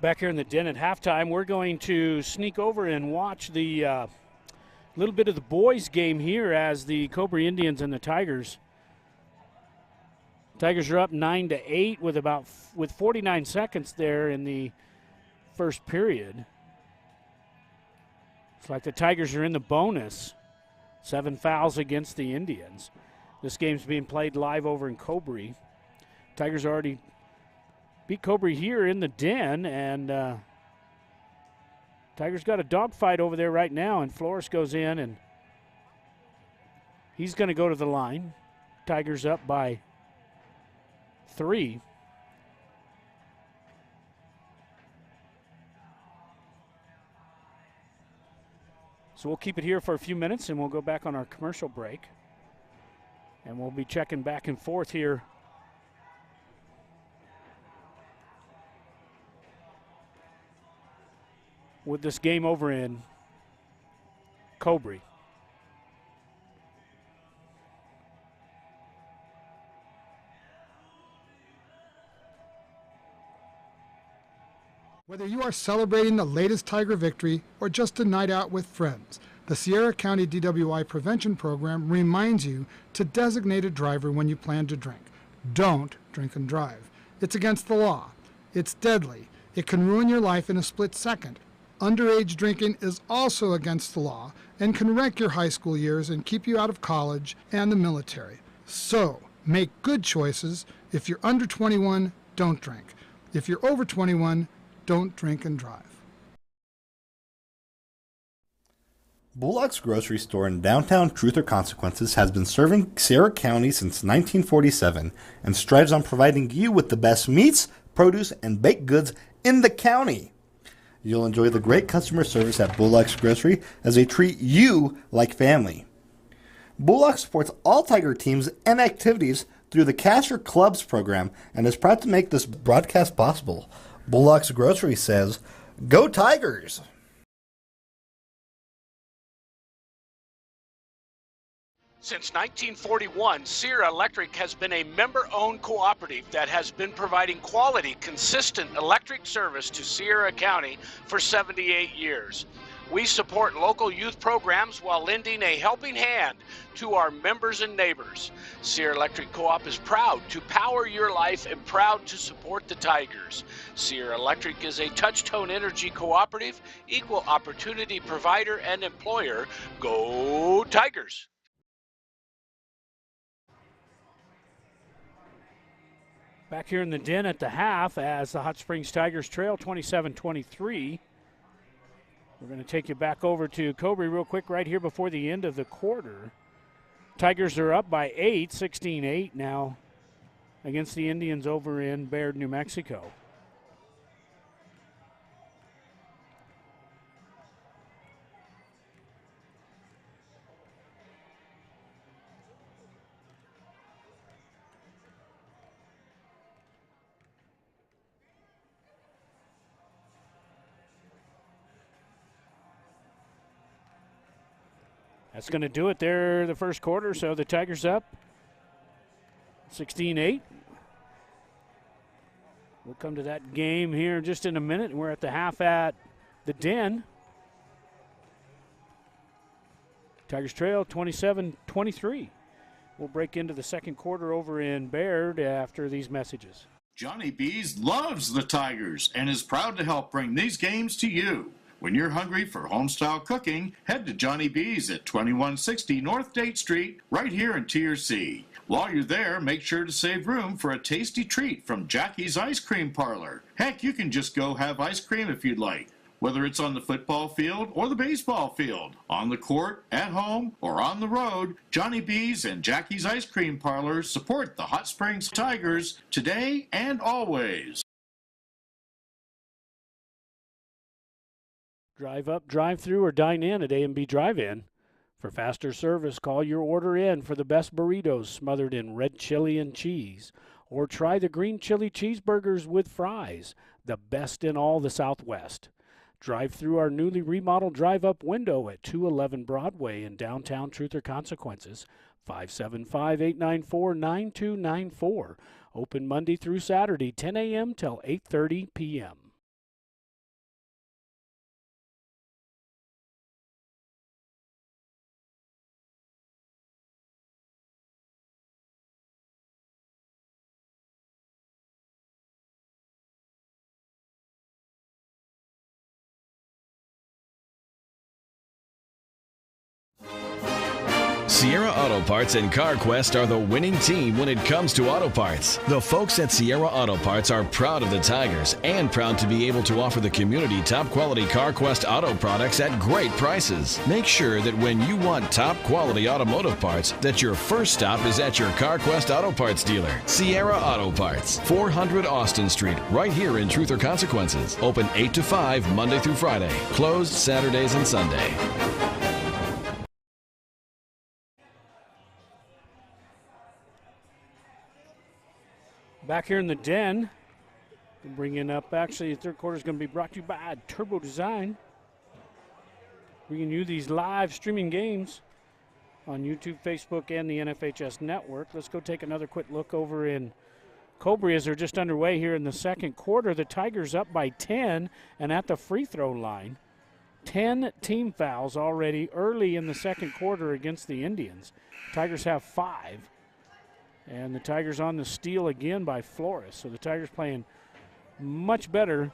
Back here in the den at halftime, we're going to sneak over and watch the little bit of the boys' game here as the Cobre Indians and the Tigers. Tigers are up 9-8 with 49 seconds there in the first period. It's like the Tigers are in the bonus. 7 fouls against the Indians. This game's being played live over in Cobre. Tigers already beat Cobre here in the den, and Tigers got a dogfight over there right now, and Flores goes in, and he's going to go to the line. Tigers up by 3. So we'll keep it here for a few minutes, and we'll go back on our commercial break. And we'll be checking back and forth here with this game over in Cobre. Whether you are celebrating the latest Tiger victory or just a night out with friends, the Sierra County DWI Prevention Program reminds you to designate a driver when you plan to drink. Don't drink and drive. It's against the law. It's deadly. It can ruin your life in a split second. Underage drinking is also against the law and can wreck your high school years and keep you out of college and the military. So, make good choices. If you're under 21, don't drink. If you're over 21, don't drink and drive. Bullock's grocery store in downtown Truth or Consequences has been serving Sierra County since 1947 and strives on providing you with the best meats, produce, and baked goods in the county. You'll enjoy the great customer service at Bullock's Grocery as they treat you like family. Bullock supports all Tiger teams and activities through the Cash Clubs program and is proud to make this broadcast possible. Bullock's Grocery says, Go Tigers! Since 1941, Sierra Electric has been a member-owned cooperative that has been providing quality, consistent electric service to Sierra County for 78 years. We support local youth programs while lending a helping hand to our members and neighbors. Sierra Electric Co-op is proud to power your life and proud to support the Tigers. Sierra Electric is a touch-tone energy cooperative, equal opportunity provider and employer. Go Tigers! Back here in the den at the half as the Hot Springs Tigers trail 27-23. We're going to take you back over to Cobre real quick right here before the end of the quarter. Tigers are up by 8, 16-8 now against the Indians over in Baird, New Mexico. That's going to do it there the first quarter, so the Tigers up 16-8. We'll come to that game here just in a minute. We're at the half at the Den. Tigers trail 27-23. We'll break into the second quarter over in Baird after these messages. Johnny B's loves the Tigers and is proud to help bring these games to you. When you're hungry for homestyle cooking, head to Johnny B's at 2160 North Date Street, right here in Tier C. While you're there, make sure to save room for a tasty treat from Jackie's Ice Cream Parlor. Heck, you can just go have ice cream if you'd like. Whether it's on the football field or the baseball field, on the court, at home, or on the road, Johnny B's and Jackie's Ice Cream Parlor support the Hot Springs Tigers today and always. Drive up, drive through, or dine in at A&B Drive-In. For faster service, call your order in for the best burritos smothered in red chili and cheese. Or try the green chili cheeseburgers with fries, the best in all the Southwest. Drive through our newly remodeled drive-up window at 211 Broadway in downtown Truth or Consequences, 575-894-9294. Open Monday through Saturday, 10 a.m. till 8:30 p.m. Sierra Auto Parts and CarQuest are the winning team when it comes to auto parts. The folks at Sierra Auto Parts are proud of the Tigers and proud to be able to offer the community top-quality CarQuest auto products at great prices. Make sure that when you want top-quality automotive parts, that your first stop is at your CarQuest Auto Parts dealer. Sierra Auto Parts, 400 Austin Street, right here in Truth or Consequences. Open 8 to 5 Monday through Friday. Closed Saturdays and Sunday. Back here in the Den, bringing up, actually, the third quarter is going to be brought to you by Turbo Design. Bringing you these live streaming games on YouTube, Facebook, and the NFHS Network. Let's go take another quick look over in Cobre as they're just underway here in the second quarter. The Tigers up by 10 and at the free throw line. 10 team fouls already early in the second quarter against the Indians. Tigers have 5. And the Tigers on the steal again by Flores. So the Tigers playing much better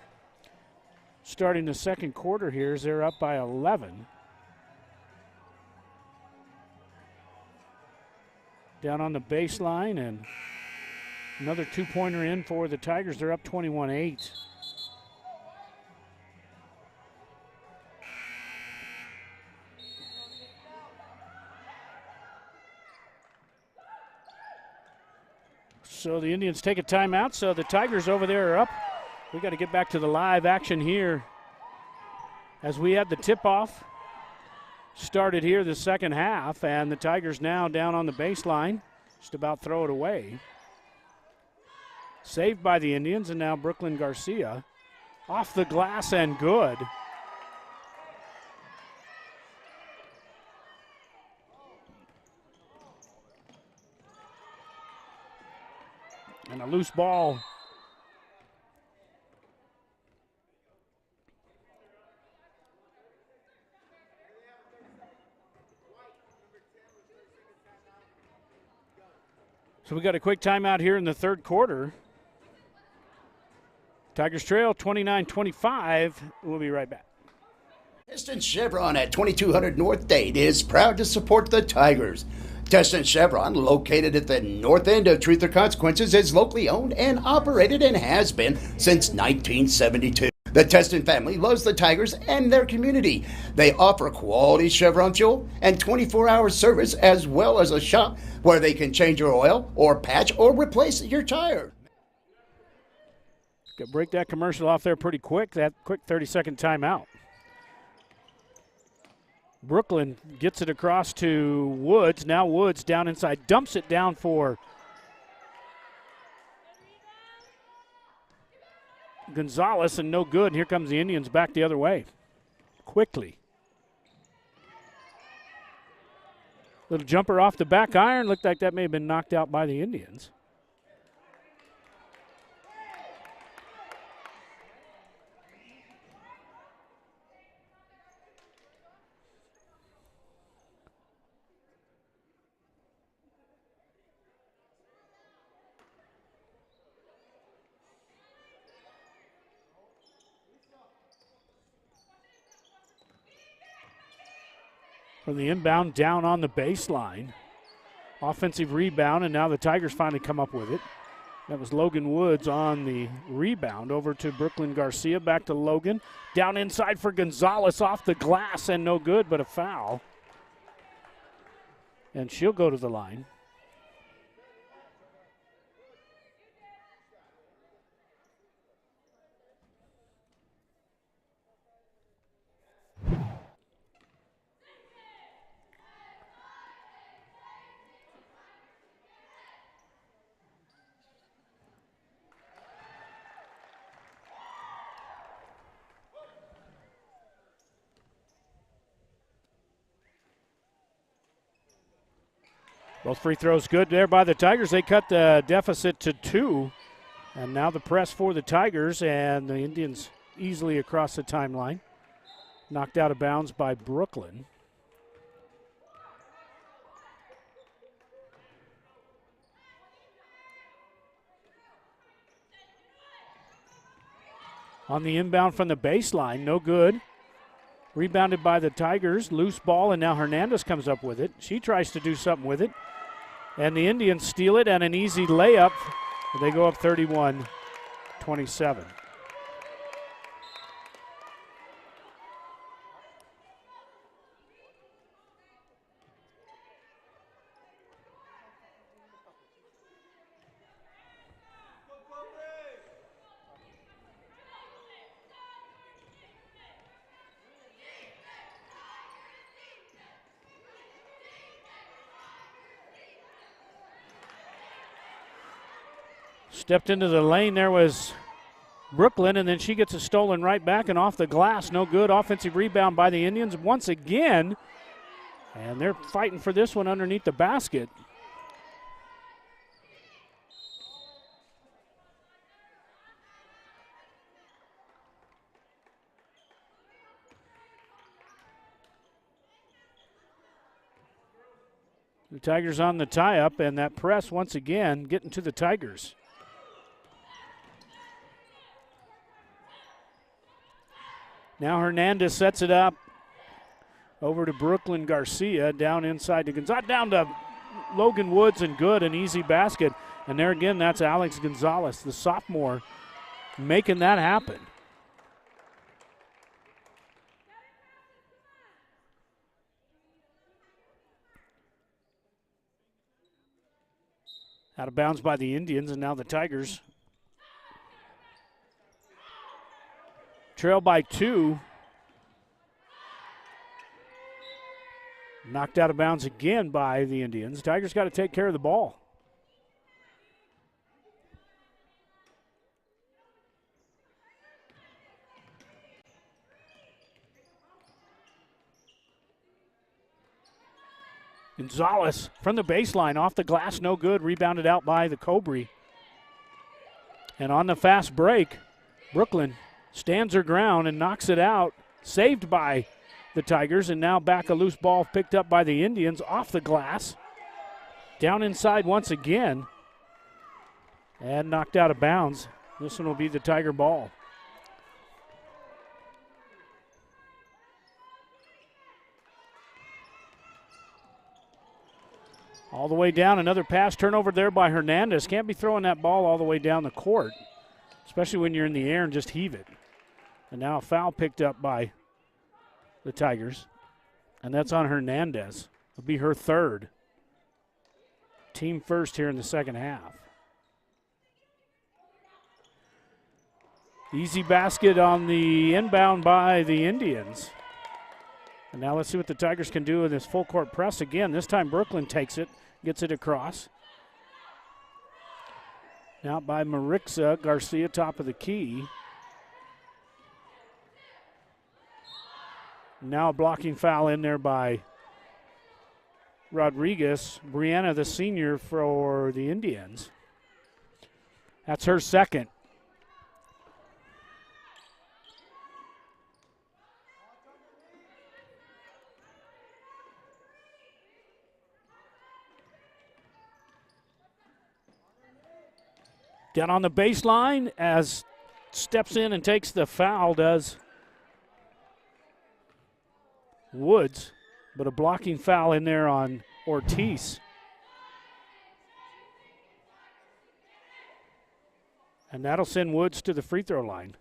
starting the second quarter here as they're up by 11. Down on the baseline, and another two-pointer in for the Tigers. They're up 21-8. So the Indians take a timeout, so the Tigers over there are up. We got to get back to the live action here as we had the tip-off started here the second half, and the Tigers now down on the baseline, just about throw it away. Saved by the Indians, and now Brooklyn Garcia off the glass and good. And a loose ball. So we got a quick timeout here in the third quarter. Tigers trail 29-25. We'll be right back. Teston Chevron at 2200 North Date is proud to support the Tigers. Teston Chevron, located at the north end of Truth or Consequences, is locally owned and operated and has been since 1972. The Teston family loves the Tigers and their community. They offer quality Chevron fuel and 24-hour service, as well as a shop where they can change your oil or patch or replace your tire. Got to break that commercial off there pretty quick, that quick 30-second timeout. Brooklyn gets it across to Woods. Now Woods down inside, dumps it down for Gonzalez, and no good. And here comes the Indians back the other way quickly. Little jumper off the back iron. Looked like that may have been knocked out by the Indians. From the inbound down on the baseline. Offensive rebound, and now the Tigers finally come up with it. That was Logan Woods on the rebound. Over to Brooklyn Garcia, back to Logan. Down inside for Gonzalez, off the glass, and no good, but a foul. And she'll go to the line. Both free throws good there by the Tigers. They cut the deficit to 2. And now the press for the Tigers, and the Indians easily across the timeline. Knocked out of bounds by Brooklyn. On the inbound from the baseline, no good. Rebounded by the Tigers, loose ball, and now Hernandez comes up with it. She tries to do something with it. And the Indians steal it, and an easy layup. They go up 31-27. Stepped into the lane, there was Brooklyn, and then she gets a stolen right back and off the glass. No good. Offensive rebound by the Indians once again. And they're fighting for this one underneath the basket. The Tigers on the tie-up, and that press once again getting to the Tigers. Now Hernandez sets it up over to Brooklyn Garcia, down inside to Gonzalez, down to Logan Woods, and good, an easy basket. And there again, that's Alex Gonzalez, the sophomore, making that happen. Out of bounds by the Indians, and now the Tigers trail by 2. Knocked out of bounds again by the Indians. Tigers got to take care of the ball. Gonzalez from the baseline, off the glass, no good. Rebounded out by the Cobre. And on the fast break, Brooklyn stands her ground and knocks it out. Saved by the Tigers, and now back a loose ball picked up by the Indians off the glass. Down inside once again. And knocked out of bounds. This one will be the Tiger ball. All the way down, another pass turnover there by Hernandez. Can't be throwing that ball all the way down the court, especially when you're in the air and just heave it. And now a foul picked up by the Tigers, and that's on Hernandez. It'll be her third. Team first here in the second half. Easy basket on the inbound by the Indians. And now let's see what the Tigers can do in this full court press again. This time Brooklyn takes it, gets it across. Now by Marixa Garcia, top of the key. Now a blocking foul in there by Rodriguez, Brianna, the senior for the Indians. That's her second. Down on the baseline as steps in and takes the foul does Woods, but a blocking foul in there on Ortiz. And that'll send Woods to the free throw line.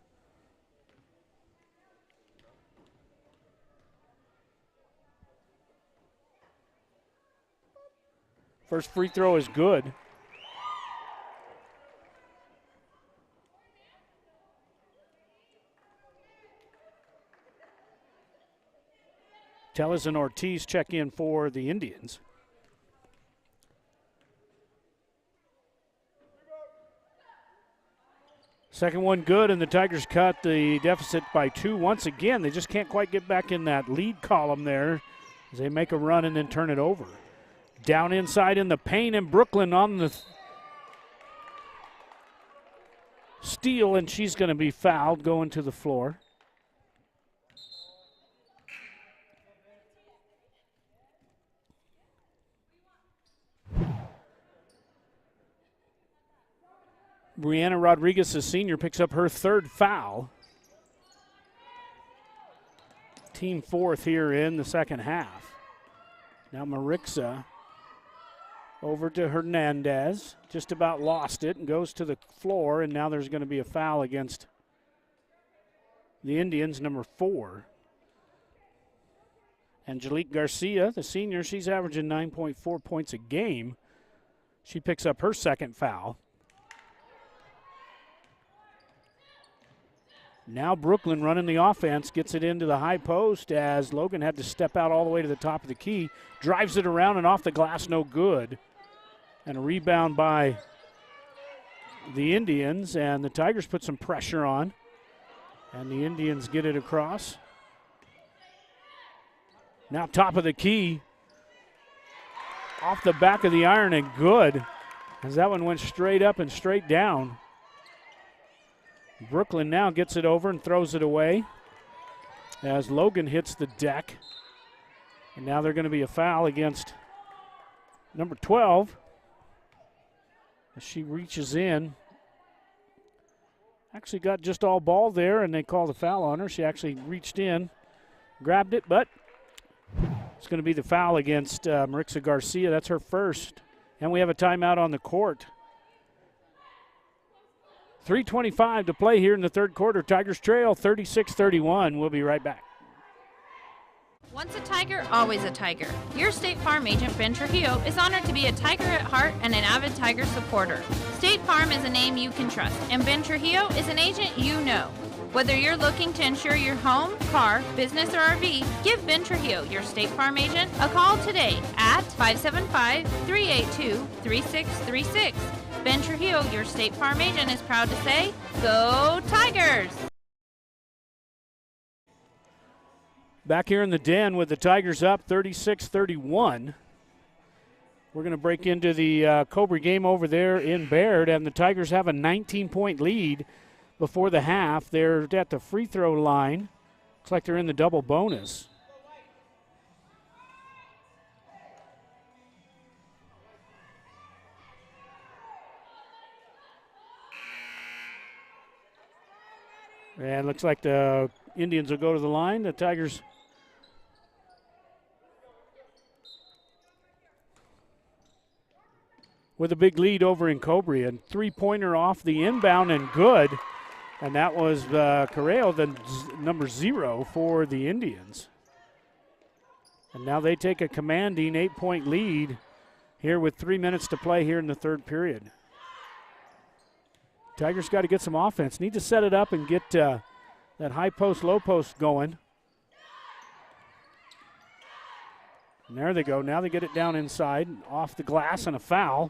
First free throw is good. Tellez and Ortiz check in for the Indians. Second one good, and the Tigers cut the deficit by 2 once again. They just can't quite get back in that lead column there as they make a run and then turn it over. Down inside in the paint, and Brooklyn on the steal, and she's going to be fouled going to the floor. Brianna Rodriguez, a senior, picks up her third foul. Team fourth here in the second half. Now Marixa over to Hernandez. Just about lost it and goes to the floor, and now there's going to be a foul against the Indians, number 4. Angelique Garcia, the senior, she's averaging 9.4 points a game. She picks up her second foul. Now Brooklyn running the offense, gets it into the high post as Logan had to step out all the way to the top of the key. Drives it around and off the glass, no good. And a rebound by the Indians, and the Tigers put some pressure on. And the Indians get it across. Now top of the key. Off the back of the iron and good, as that one went straight up and straight down. Brooklyn now gets it over and throws it away as Logan hits the deck. And now they're going to be a foul against number 12 as she reaches in. Actually got just all ball there, and they call the foul on her. She actually reached in, grabbed it, but it's going to be the foul against Marixa Garcia. That's her first. And we have a timeout on the court. 3:25 to play here in the third quarter. Tigers trail 36-31. We'll be right back. Once a Tiger, always a Tiger. Your State Farm agent, Ben Trujillo, is honored to be a Tiger at heart and an avid Tiger supporter. State Farm is a name you can trust, and Ben Trujillo is an agent you know. Whether you're looking to insure your home, car, business, or RV, give Ben Trujillo, your State Farm agent, a call today at 575-382-3636. Ben Trujillo, your State Farm agent, is proud to say, Go Tigers! Back here in the den with the Tigers up 36-31. We're going to break into the Cobre game over there in Baird, and the Tigers have a 19-point lead before the half. They're at the free throw line. Looks like they're in the double bonus. And looks like the Indians will go to the line. The Tigers with a big lead over in Cobre. And three-pointer off the inbound and good. And that was Carreo, the number 0 for the Indians. And now they take a commanding 8-point lead here with 3 minutes to play here in the third period. Tigers got to get some offense. Need to set it up and get that high post, low post going. And there they go. Now they get it down inside, off the glass, and a foul.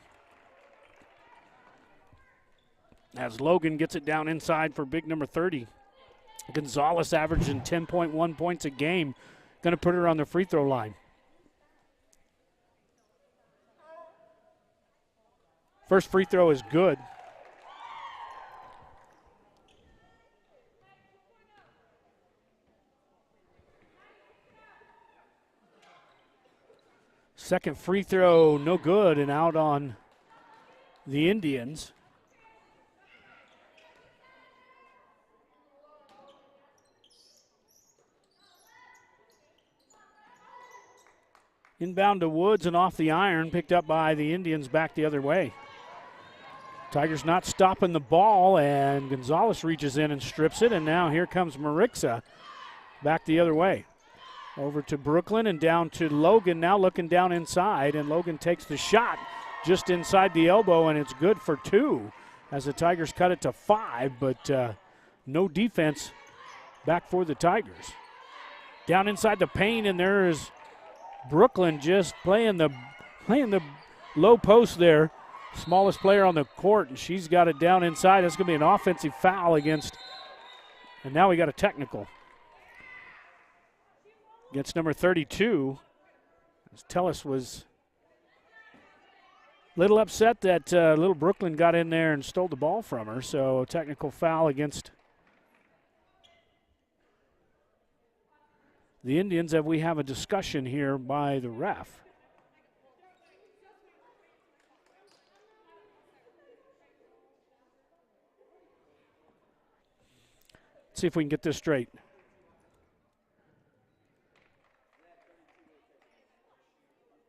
As Logan gets it down inside for big number 30. Gonzalez averaging 10.1 points a game. Going to put her on the free throw line. First free throw is good. Second free throw, no good, and out on the Indians. Inbound to Woods and off the iron, picked up by the Indians back the other way. Tigers not stopping the ball, and Gonzalez reaches in and strips it, and now here comes Marixa back the other way. Over to Brooklyn and down to Logan, now looking down inside, and Logan takes the shot just inside the elbow, and it's good for 2 as the Tigers cut it to 5, but no defense back for the Tigers. Down inside the paint, and there is Brooklyn just playing the low post there. Smallest player on the court, and she's got it down inside. It's going to be an offensive foul against, and now we got a technical against number 32. As Tellis was a little upset that little Brooklyn got in there and stole the ball from her, so a technical foul against the Indians, as we have a discussion here by the ref. Let's see if we can get this straight.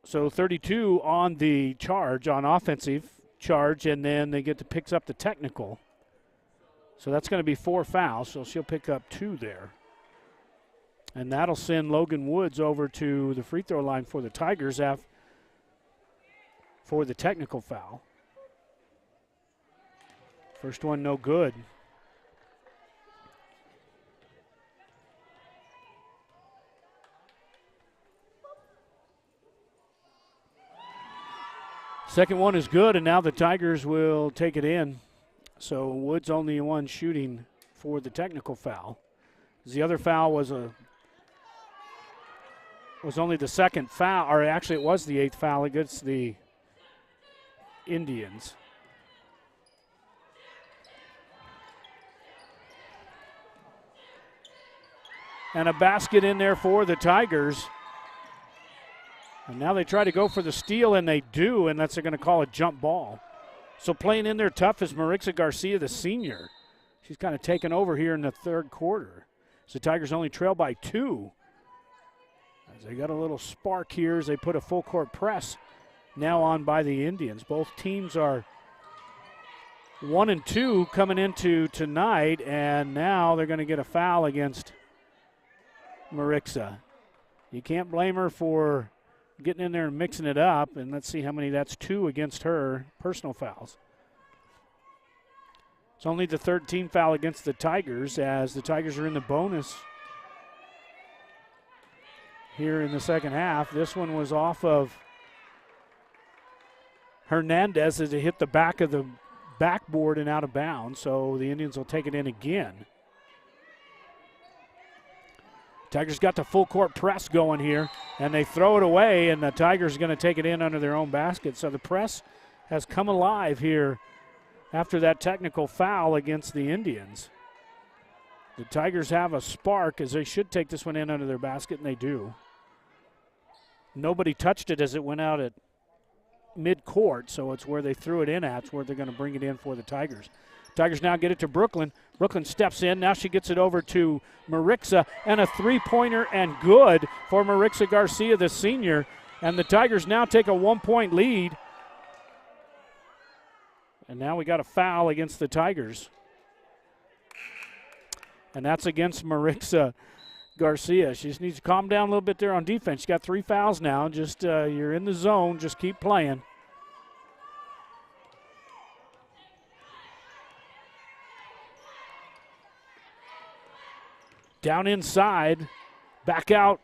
So 32 on the charge, on offensive charge, and then they get to pick up the technical. So that's going to be 4 fouls, so she'll pick up 2 there. And that'll send Logan Woods over to the free throw line for the Tigers for the technical foul. First one no good. Second one is good, and now the Tigers will take it in. So Woods only one shooting for the technical foul. The other foul was only the second foul, or actually it was the 8th foul against the Indians. And a basket in there for the Tigers. And now they try to go for the steal, and they do, and that's they're going to call a jump ball. So playing in there tough is Marixa Garcia, the senior. She's kind of taken over here in the third quarter. So the Tigers only trail by 2. As they got a little spark here as they put a full court press now on by the Indians. Both teams are 1 and 2 coming into tonight, and now they're going to get a foul against Marixa. You can't blame her for getting in there and mixing it up, and let's see how many. That's 2 against her, personal fouls. It's only the 13th foul against the Tigers, as the Tigers are in the bonus here in the second half. This one was off of Hernandez as it hit the back of the backboard and out of bounds, so the Indians will take it in again. Tigers got the full court press going here, and they throw it away, and the Tigers are going to take it in under their own basket. So the press has come alive here after that technical foul against the Indians. The Tigers have a spark as they should take this one in under their basket, and they do. Nobody touched it as it went out at mid-court, so it's where they threw it in at. It's where they're going to bring it in for the Tigers. Tigers now get it to Brooklyn. Brooklyn steps in. Now she gets it over to Marixa, and a three-pointer and good for Marixa Garcia, the senior. And the Tigers now take a 1-point lead. And now we got a foul against the Tigers. And that's against Marixa Garcia. She just needs to calm down a little bit there on defense. She's got 3 fouls now. Just you're in the zone. Just keep playing. Down inside, back out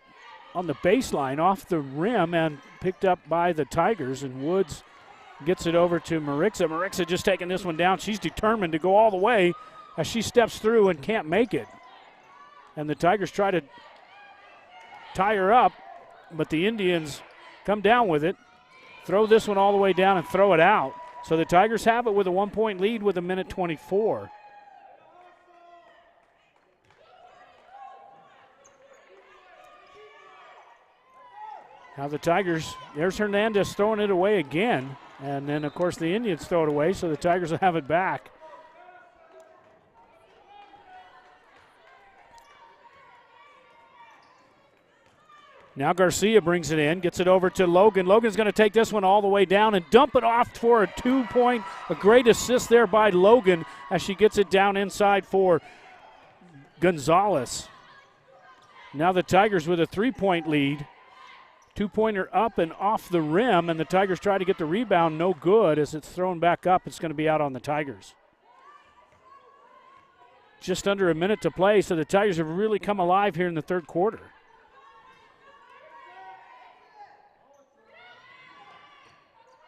on the baseline, off the rim, and picked up by the Tigers. And Woods gets it over to Marixa. Marixa just taking this one down. She's determined to go all the way as she steps through and can't make it. And the Tigers try to tie her up, but the Indians come down with it, throw this one all the way down and throw it out. So the Tigers have it with a 1-point lead with 1:24. Now the Tigers, there's Hernandez throwing it away again. And then, of course, the Indians throw it away, so the Tigers will have it back. Now Garcia brings it in, gets it over to Logan. Logan's going to take this one all the way down and dump it off for a 2-point. A great assist there by Logan as she gets it down inside for Gonzalez. Now the Tigers with a 3-point lead. 2-pointer up and off the rim, and the Tigers try to get the rebound. No good. As it's thrown back up, it's going to be out on the Tigers. Just under a minute to play, so the Tigers have really come alive here in the third quarter.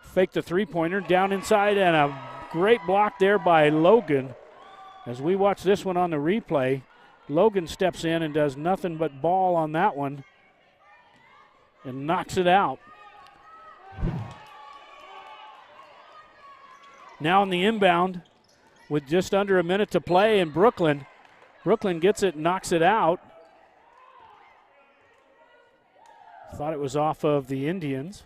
Fake the three-pointer down inside, and a great block there by Logan. As we watch this one on the replay, Logan steps in and does nothing but ball on that one and knocks it out. Now in the inbound with just under a minute to play in Brooklyn. Brooklyn gets it, knocks it out. Thought it was off of the Indians.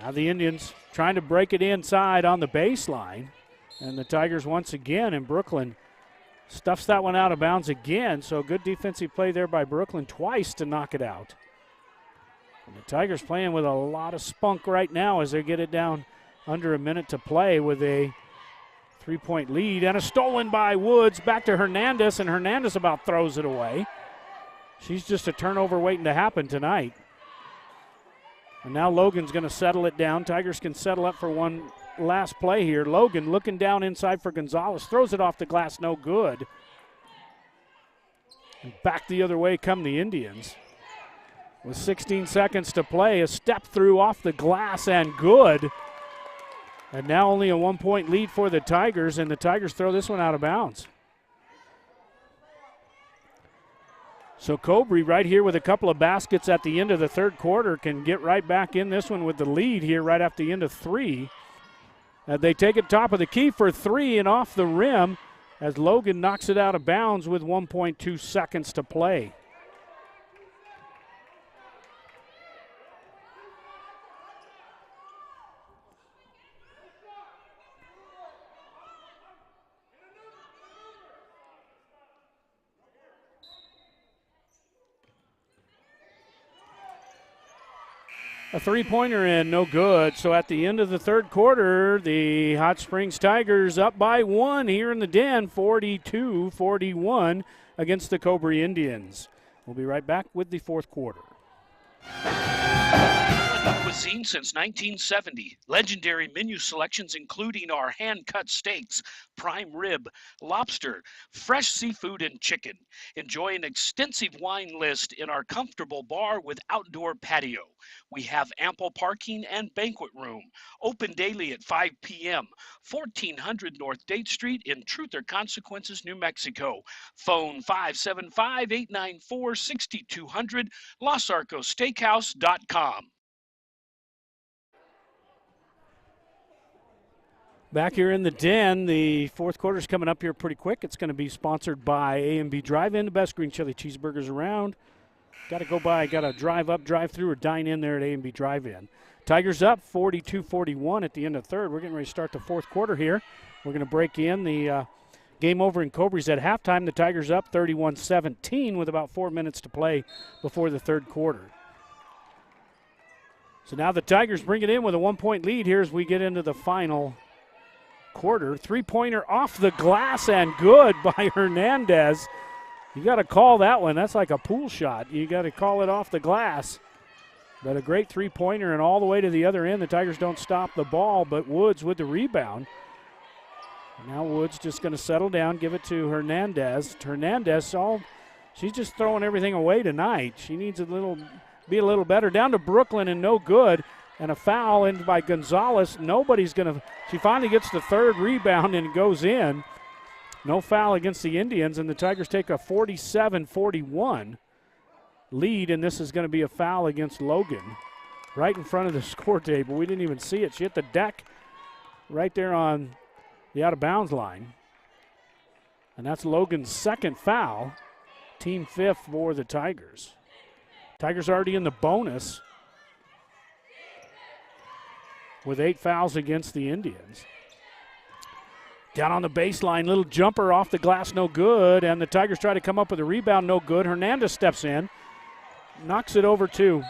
Now the Indians trying to break it inside on the baseline. And the Tigers once again in Brooklyn stuffs that one out of bounds again. So good defensive play there by Brooklyn twice to knock it out. And the Tigers playing with a lot of spunk right now as they get it down under a minute to play with a 3-point lead. And a stolen by Woods back to Hernandez, and Hernandez about throws it away. She's just a turnover waiting to happen tonight. And now Logan's going to settle it down. Tigers can settle up for one last play here. Logan looking down inside for Gonzalez. Throws it off the glass, no good. And back the other way come the Indians. With 16 seconds to play, a step through off the glass and good. And now only a 1-point lead for the Tigers, and the Tigers throw this one out of bounds. So Cobre right here with a couple of baskets at the end of the third quarter can get right back in this one with the lead here right after the end of 3. They take it top of the key for 3 and off the rim as Logan knocks it out of bounds with 1.2 seconds to play. A three-pointer in, no good. So at the end of the third quarter, the Hot Springs Tigers up by 1 here in the Den, 42-41 against the Cobre Indians. We'll be right back with the fourth quarter. Cuisine since 1970. Legendary menu selections including our hand-cut steaks, prime rib, lobster, fresh seafood, and chicken. Enjoy an extensive wine list in our comfortable bar with outdoor patio. We have ample parking and banquet room. Open daily at 5 p.m. 1400 North Date Street in Truth or Consequences, New Mexico. Phone 575-894-6200, LosArcosSteakhouse.com. Back here in the Den, the fourth quarter's coming up here pretty quick. It's going to be sponsored by A&B Drive-In, the best green chili cheeseburgers around. Got to go by, got to drive up, drive through, or dine in there at A&B Drive-In. Tigers up 42-41 at the end of third. We're getting ready to start the fourth quarter here. We're going to break in the game over in Cobre's at halftime. The Tigers up 31-17 with about 4 minutes to play before the third quarter. So now the Tigers bring it in with a 1-point lead here as we get into the final quarter. Three-pointer off the glass and good by Hernandez. You got to call that one. That's like a pool shot. You got to call it off the glass. But a great three-pointer and all the way to the other end. The Tigers don't stop the ball, but Woods with the rebound. And now Woods just going to settle down, give it to Hernandez. Hernandez, she's just throwing everything away tonight. She needs be a little better. Down to Brooklyn and no good. And a foul in by Gonzalez. She finally gets the third rebound and goes in. No foul against the Indians, and the Tigers take a 47-41 lead, and this is going to be a foul against Logan right in front of the score table. We didn't even see it. She hit the deck right there on the out-of-bounds line. And that's Logan's second foul, team fifth for the Tigers. Tigers already in the bonus with 8 fouls against the Indians. Down on the baseline, little jumper off the glass, no good, and the Tigers try to come up with a rebound, no good. Hernandez steps in, knocks it over to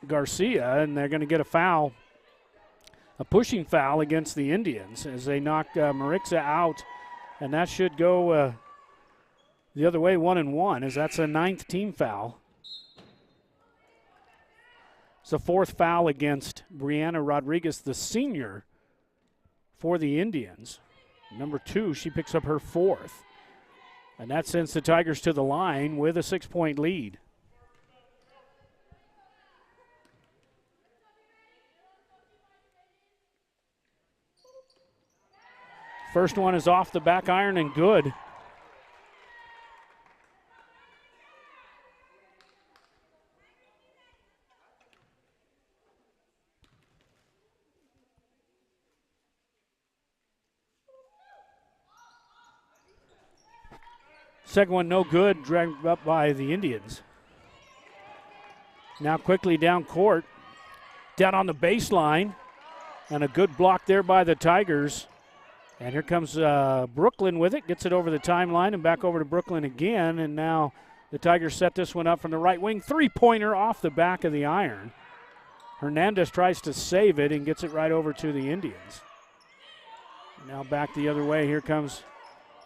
Garcia, and they're going to get a foul, a pushing foul against the Indians as they knock Marixa out, and that should go the other way, 1-1, as that's a 9th team foul. It's the 4th foul against Brianna Rodriguez, the senior, for the Indians. Number 2, she picks up her 4th. And that sends the Tigers to the line with a 6-point lead. First one is off the back iron and good. Second one no good, dragged up by the Indians. Now quickly down court, down on the baseline, and a good block there by the Tigers. And here comes Brooklyn with it, gets it over the timeline and back over to Brooklyn again. And now the Tigers set this one up from the right wing. 3-pointer off the back of the iron. Hernandez tries to save it and gets it right over to the Indians. Now back the other way. Here comes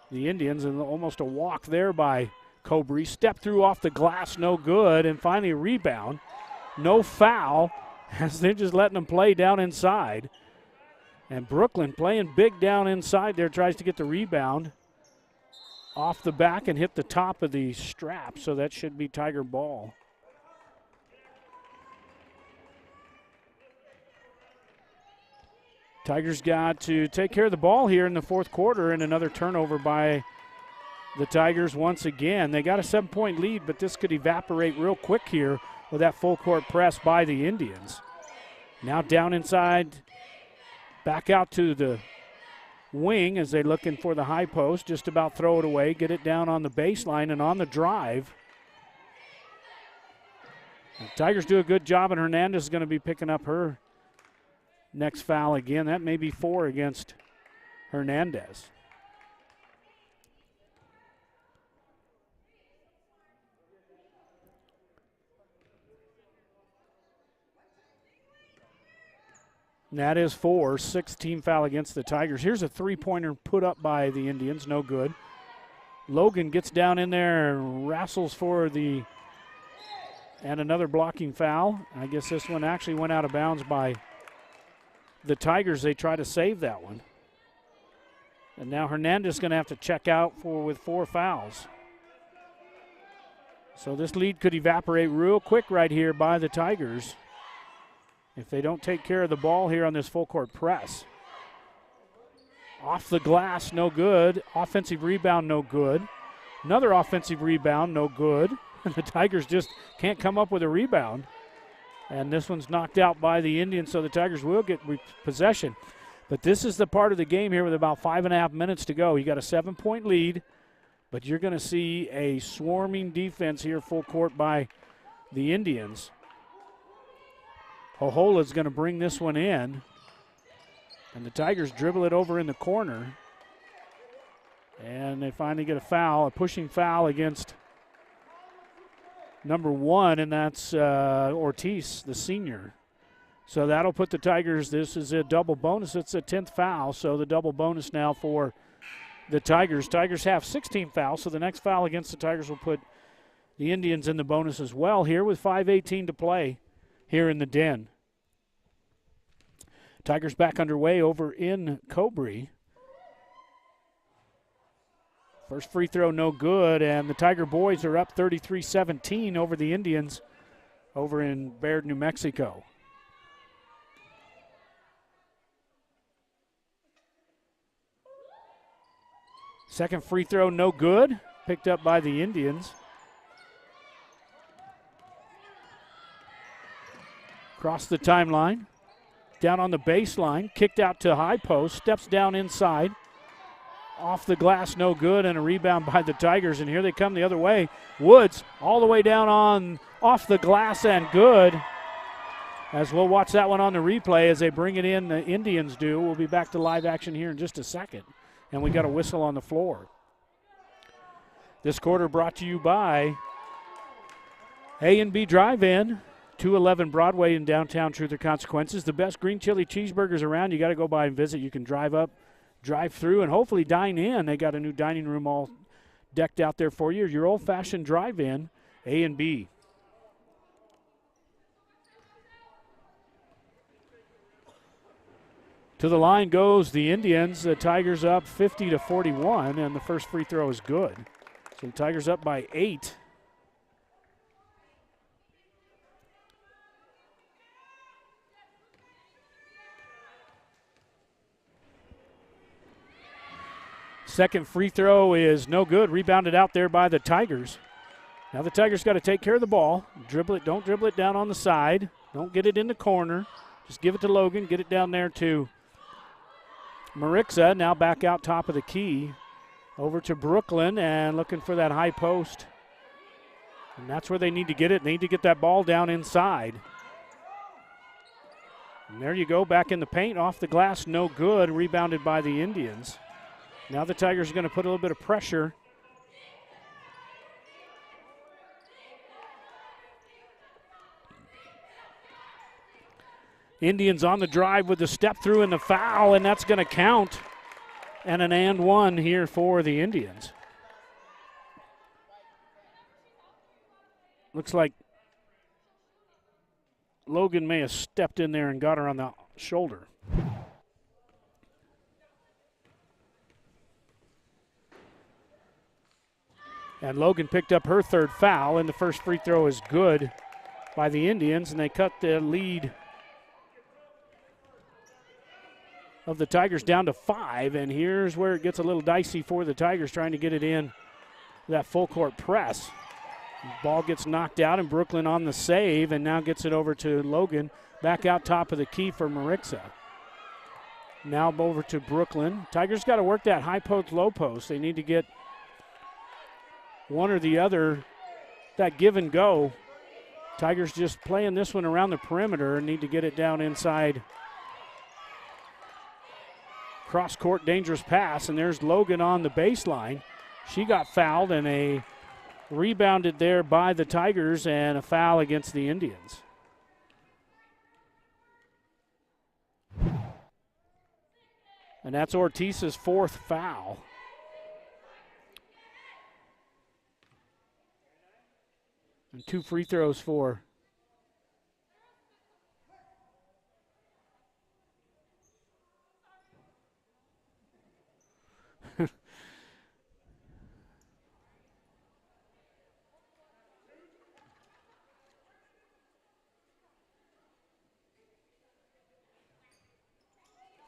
the Indians, and almost a walk there by Cobre. Step through off the glass, no good. And finally a rebound. No foul as they're just letting them play down inside. And Brooklyn playing big down inside there, tries to get the rebound off the back and hit the top of the strap, so that should be Tiger ball. Tigers got to take care of the ball here in the fourth quarter, and another turnover by the Tigers once again. They got a 7-point lead, but this could evaporate real quick here with that full court press by the Indians. Now down inside, back out to the wing as they're looking for the high post. Just about throw it away, get it down on the baseline and on the drive. The Tigers do a good job, and Hernandez is going to be picking up her next foul again. That may be 4 against Hernandez. And that is 4, 6th team foul against the Tigers. Here's a 3-pointer put up by the Indians, no good. Logan gets down in there and wrestles for the, and another blocking foul. I guess this one actually went out of bounds by the Tigers. They try to save that one. And now Hernandez is going to have to check out with 4 fouls. So this lead could evaporate real quick right here by the Tigers if they don't take care of the ball here on this full court press. Off the glass, no good. Offensive rebound, no good. Another offensive rebound, no good. And the Tigers just can't come up with a rebound. And this one's knocked out by the Indians, so the Tigers will get possession. But this is the part of the game here with about 5.5 minutes to go. You got a 7-point lead, but you're going to see a swarming defense here full court by the Indians. Hohola's going to bring this one in, and the Tigers dribble it over in the corner. And they finally get a foul, a pushing foul against number 1, and that's Ortiz, the senior. So that'll put the Tigers, this is a double bonus. It's a 10th foul, so the double bonus now for the Tigers. Tigers have 16 fouls, so the next foul against the Tigers will put the Indians in the bonus as well here with 5:18 to play here in the Den. Tigers back underway over in Cobre. First free throw no good, and the Tiger boys are up 33-17 over the Indians over in Baird, New Mexico. Second free throw, no good. Picked up by the Indians. Across the timeline. Down on the baseline. Kicked out to high post. Steps down inside. Off the glass, no good, and a rebound by the Tigers. And here they come the other way. Woods all the way down on off the glass and good. As we'll watch that one on the replay as they bring it in, the Indians do. We'll be back to live action here in just a second. And we got a whistle on the floor. This quarter brought to you by A&B Drive-In, 211 Broadway in downtown Truth or Consequences. The best green chili cheeseburgers around. You got to go by and visit. You can drive up, drive through, and hopefully dine in. They got a new dining room all decked out there for you. Your old-fashioned drive-in, A&B. To the line goes the Indians. The Tigers up 50-41, and the first free throw is good. So the Tigers up by 8. Second free throw is no good. Rebounded out there by the Tigers. Now the Tigers got to take care of the ball. Dribble it. Don't dribble it down on the side. Don't get it in the corner. Just give it to Logan. Get it down there to Marixa. Now back out top of the key. Over to Brooklyn and looking for that high post. And that's where they need to get it. They need to get that ball down inside. And there you go. Back in the paint. Off the glass. No good. Rebounded by the Indians. Now the Tigers are going to put a little bit of pressure. Indians on the drive with the step through and the foul, and that's going to count. And an and one here for the Indians. Looks like Logan may have stepped in there and got her on the shoulder. And Logan picked up her third foul, and the first free throw is good by the Indians, and they cut the lead of the Tigers down to 5, and here's where it gets a little dicey for the Tigers trying to get it in that full court press. Ball gets knocked out, and Brooklyn on the save, and now gets it over to Logan. Back out top of the key for Marixa. Now over to Brooklyn. Tigers got to work that high post, low post. They need to get one or the other, that give and go. Tigers just playing this one around the perimeter and need to get it down inside. Cross-court dangerous pass, and there's Logan on the baseline. She got fouled, and a rebounded there by the Tigers, and a foul against the Indians. And that's Ortiz's fourth foul. And 2 free throws for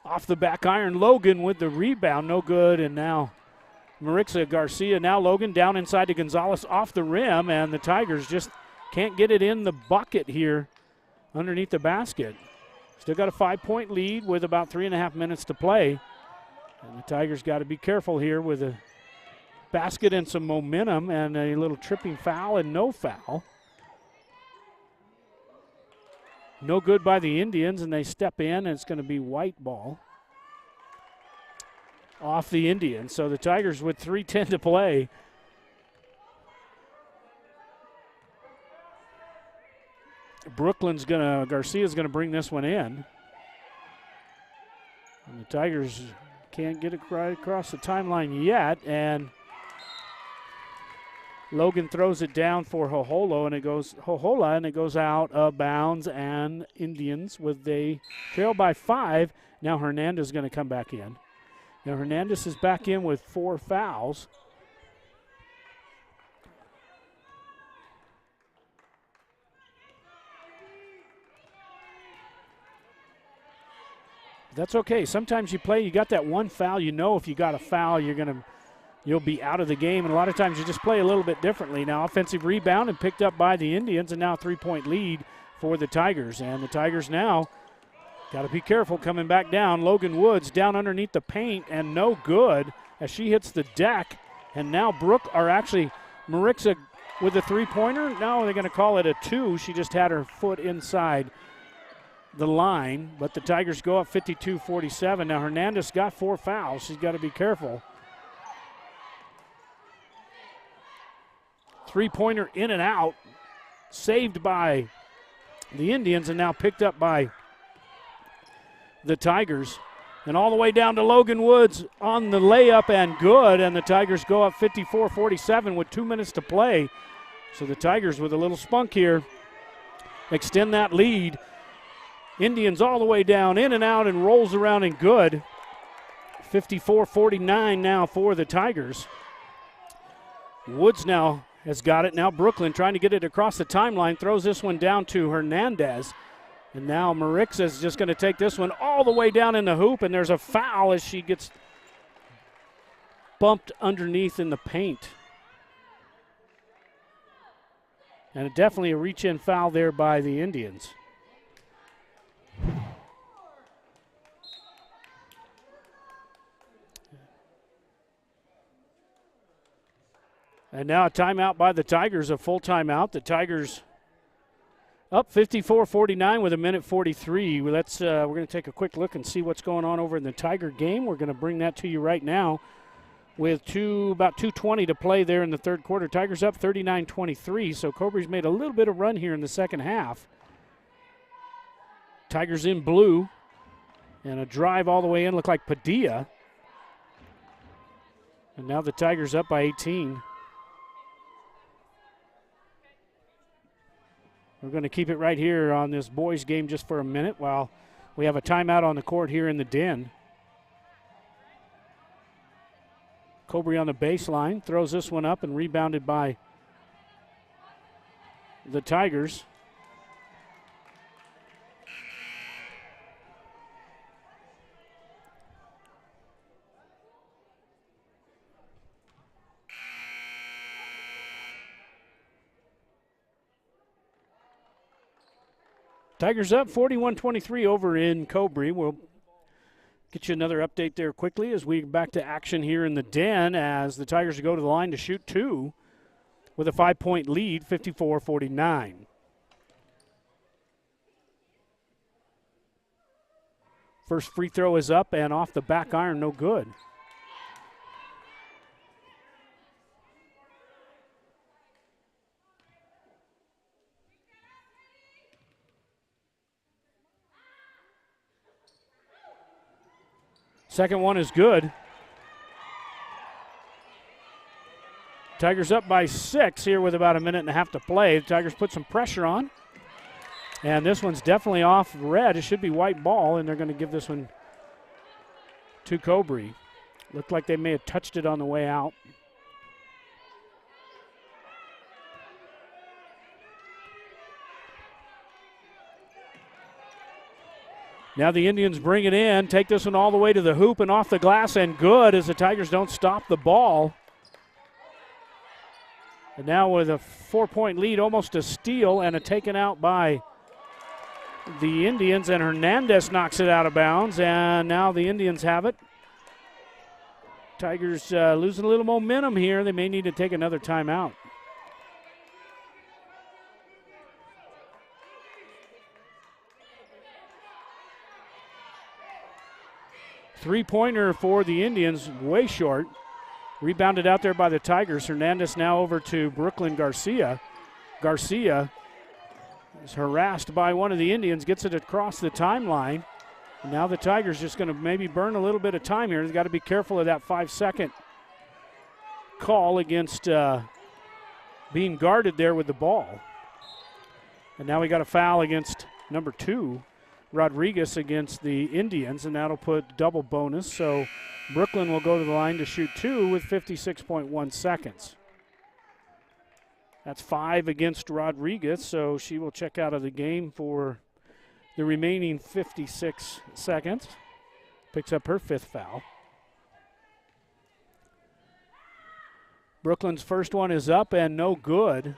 off the back iron. Logan with the rebound, no good, and now Marixa Garcia. Now Logan down inside to Gonzalez off the rim, and the Tigers just can't get it in the bucket here underneath the basket. Still got a 5-point lead with about 3.5 minutes to play. And the Tigers got to be careful here with a basket and some momentum, and a little tripping foul and no foul. No good by the Indians, and they step in, and it's going to be white ball off the Indians. So the Tigers with 3:10 to play. Garcia's going to bring this one in. And the Tigers can't get it right across the timeline yet, and Logan throws it down for Hohola, and it goes out of bounds, and Indians with they trail by 5. Now Hernandez is going to come back in. Now Hernandez is back in with 4 fouls. That's okay. Sometimes you play, you got that one foul, you know if you got a foul, you're going to you'll be out of the game. And a lot of times you just play a little bit differently. Now offensive rebound and picked up by the Indians, and now a 3-point lead for the Tigers. And the Tigers now got to be careful coming back down. Logan Woods down underneath the paint and no good as she hits the deck. And now Marixa with a three-pointer. Now they're going to call it a 2. She just had her foot inside the line, but the Tigers go up 52-47. Now Hernandez got 4 fouls. She's got to be careful. Three-pointer in and out, saved by the Indians and now picked up by the Tigers. And all the way down to Logan Woods on the layup and good, and the Tigers go up 54-47 with 2 minutes to play. So the Tigers with a little spunk here extend that lead. Indians all the way down, in and out, and rolls around and good. 54-49 now for the Tigers. Woods now has got it. Now Brooklyn trying to get it across the timeline, throws this one down to Hernandez. And now Marixa is just going to take this one all the way down in the hoop, and there's a foul as she gets bumped underneath in the paint. And definitely a reach-in foul there by the Indians. And now a timeout by the Tigers, a full timeout. The Tigers up 54-49 with 1:43. We're going to take a quick look and see what's going on over in the Tiger game. We're going to bring that to you right now with about 2:20 to play there in the third quarter. Tigers up 39-23, so Cobre's made a little bit of run here in the second half. Tigers in blue, and a drive all the way in, looked like Padilla. And now the Tigers up by 18. We're going to keep it right here on this boys game just for a minute while we have a timeout on the court here in the Den. Cobre on the baseline, throws this one up and rebounded by the Tigers. Tigers up 41-23 over in Cobre. We'll get you another update there quickly as we get back to action here in the Den as the Tigers go to the line to shoot 2 with a 5-point lead, 54-49. First free throw is up and off the back iron, no good. Second one is good. Tigers up by 6 here with about 1.5 minutes to play. The Tigers put some pressure on. And this one's definitely off red. It should be white ball, and they're going to give this one to Cobre. Looked like they may have touched it on the way out. Now the Indians bring it in, take this one all the way to the hoop and off the glass and good as the Tigers don't stop the ball. And now with a 4-point lead, almost a steal and a taken out by the Indians, and Hernandez knocks it out of bounds, and now the Indians have it. Tigers losing a little momentum here. They may need to take another timeout. Three-pointer for the Indians, way short. Rebounded out there by the Tigers. Hernandez now over to Brooklyn Garcia. Garcia is harassed by one of the Indians, gets it across the timeline. And now the Tigers just going to maybe burn a little bit of time here. They've got to be careful of that 5-second call against being guarded there with the ball. And now we got a foul against number 2. Rodriguez against the Indians, and that'll put double bonus. So Brooklyn will go to the line to shoot 2 with 56.1 seconds. That's 5 against Rodriguez, so she will check out of the game for the remaining 56 seconds. Picks up her 5th foul. Brooklyn's first one is up and no good.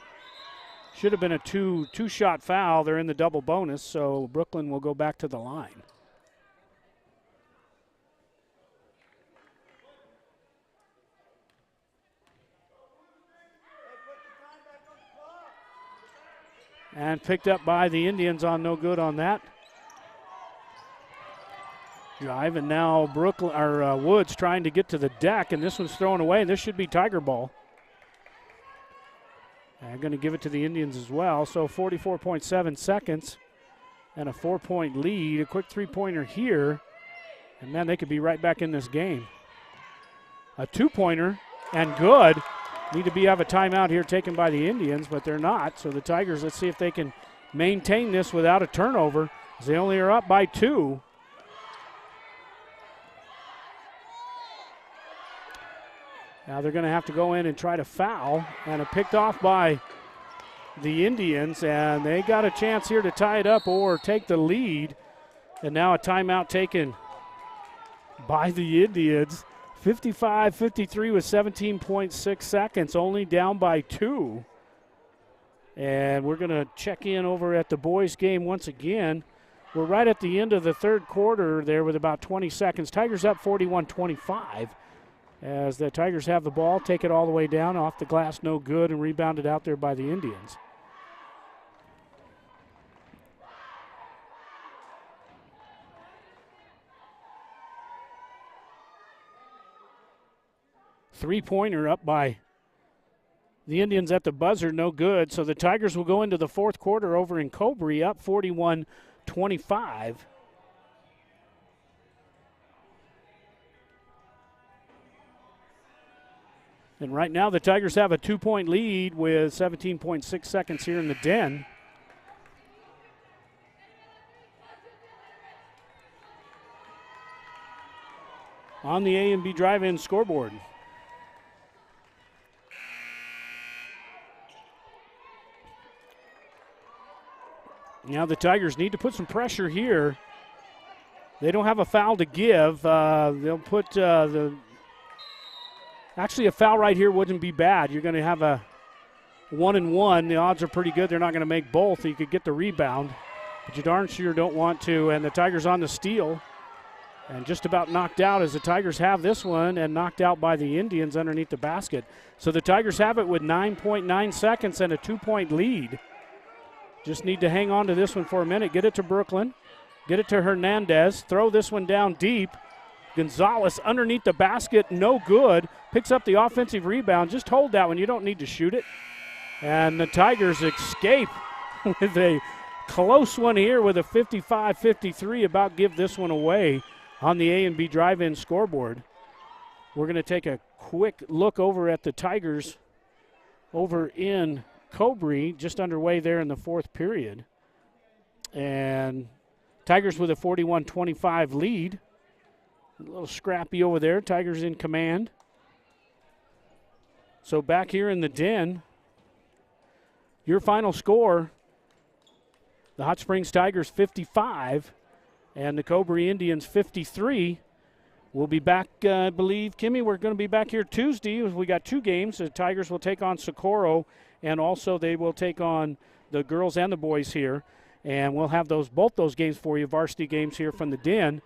Should have been a two-shot foul. They're in the double bonus, so Brooklyn will go back to the line. And picked up by the Indians on no good on that drive. And now Woods trying to get to the deck, and this one's thrown away. This should be Tiger ball. And going to give it to the Indians as well. So 44.7 seconds and a 4-point lead. A quick three-pointer here. And then they could be right back in this game. A two-pointer and good. Need to have a timeout here taken by the Indians, but they're not. So the Tigers, let's see if they can maintain this without a turnover, as they only are up by 2. Now they're going to have to go in and try to foul, and it picked off by the Indians, and they got a chance here to tie it up or take the lead. And now a timeout taken by the Indians. 55-53 with 17.6 seconds, only down by 2. And we're going to check in over at the boys' game once again. We're right at the end of the third quarter there with about 20 seconds. Tigers up 41-25 as the Tigers have the ball, take it all the way down, off the glass, no good, and rebounded out there by the Indians. Three-pointer up by the Indians at the buzzer, no good. So the Tigers will go into the fourth quarter over in Cobre, up 41-25. And right now the Tigers have a 2-point lead with 17.6 seconds here in the den. On the A&B drive-in scoreboard. Now the Tigers need to put some pressure here. They don't have a foul to give. They'll put actually a foul right here wouldn't be bad. You're going to have a 1-and-1. The odds are pretty good. They're not going to make both. You could get the rebound, but you darn sure don't want to. And the Tigers on the steal and just about knocked out as the Tigers have this one, and knocked out by the Indians underneath the basket. So the Tigers have it with 9.9 seconds and a 2-point lead. Just need to hang on to this one for a minute. Get it to Brooklyn. Get it to Hernandez. Throw this one down deep. Gonzalez underneath the basket, no good. Picks up the offensive rebound. Just hold that one. You don't need to shoot it. And the Tigers escape with a close one here with a 55-53. About give this one away on the A&B drive-in scoreboard. We're going to take a quick look over at the Tigers over in Cobre, just underway there in the fourth period. And Tigers with a 41-25 lead. A little scrappy over there. Tigers in command. So back here in the den, your final score, the Hot Springs Tigers 55 and the Cobre Indians 53. We'll be back, I believe, Kimmy, we're going to be back here Tuesday. We got 2 games. The Tigers will take on Socorro, and also they will take on the girls and the boys here. And we'll have both those games for you, varsity games here from the den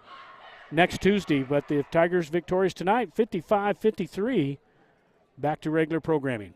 next Tuesday. But the Tigers victorious tonight, 55-53. Back to regular programming.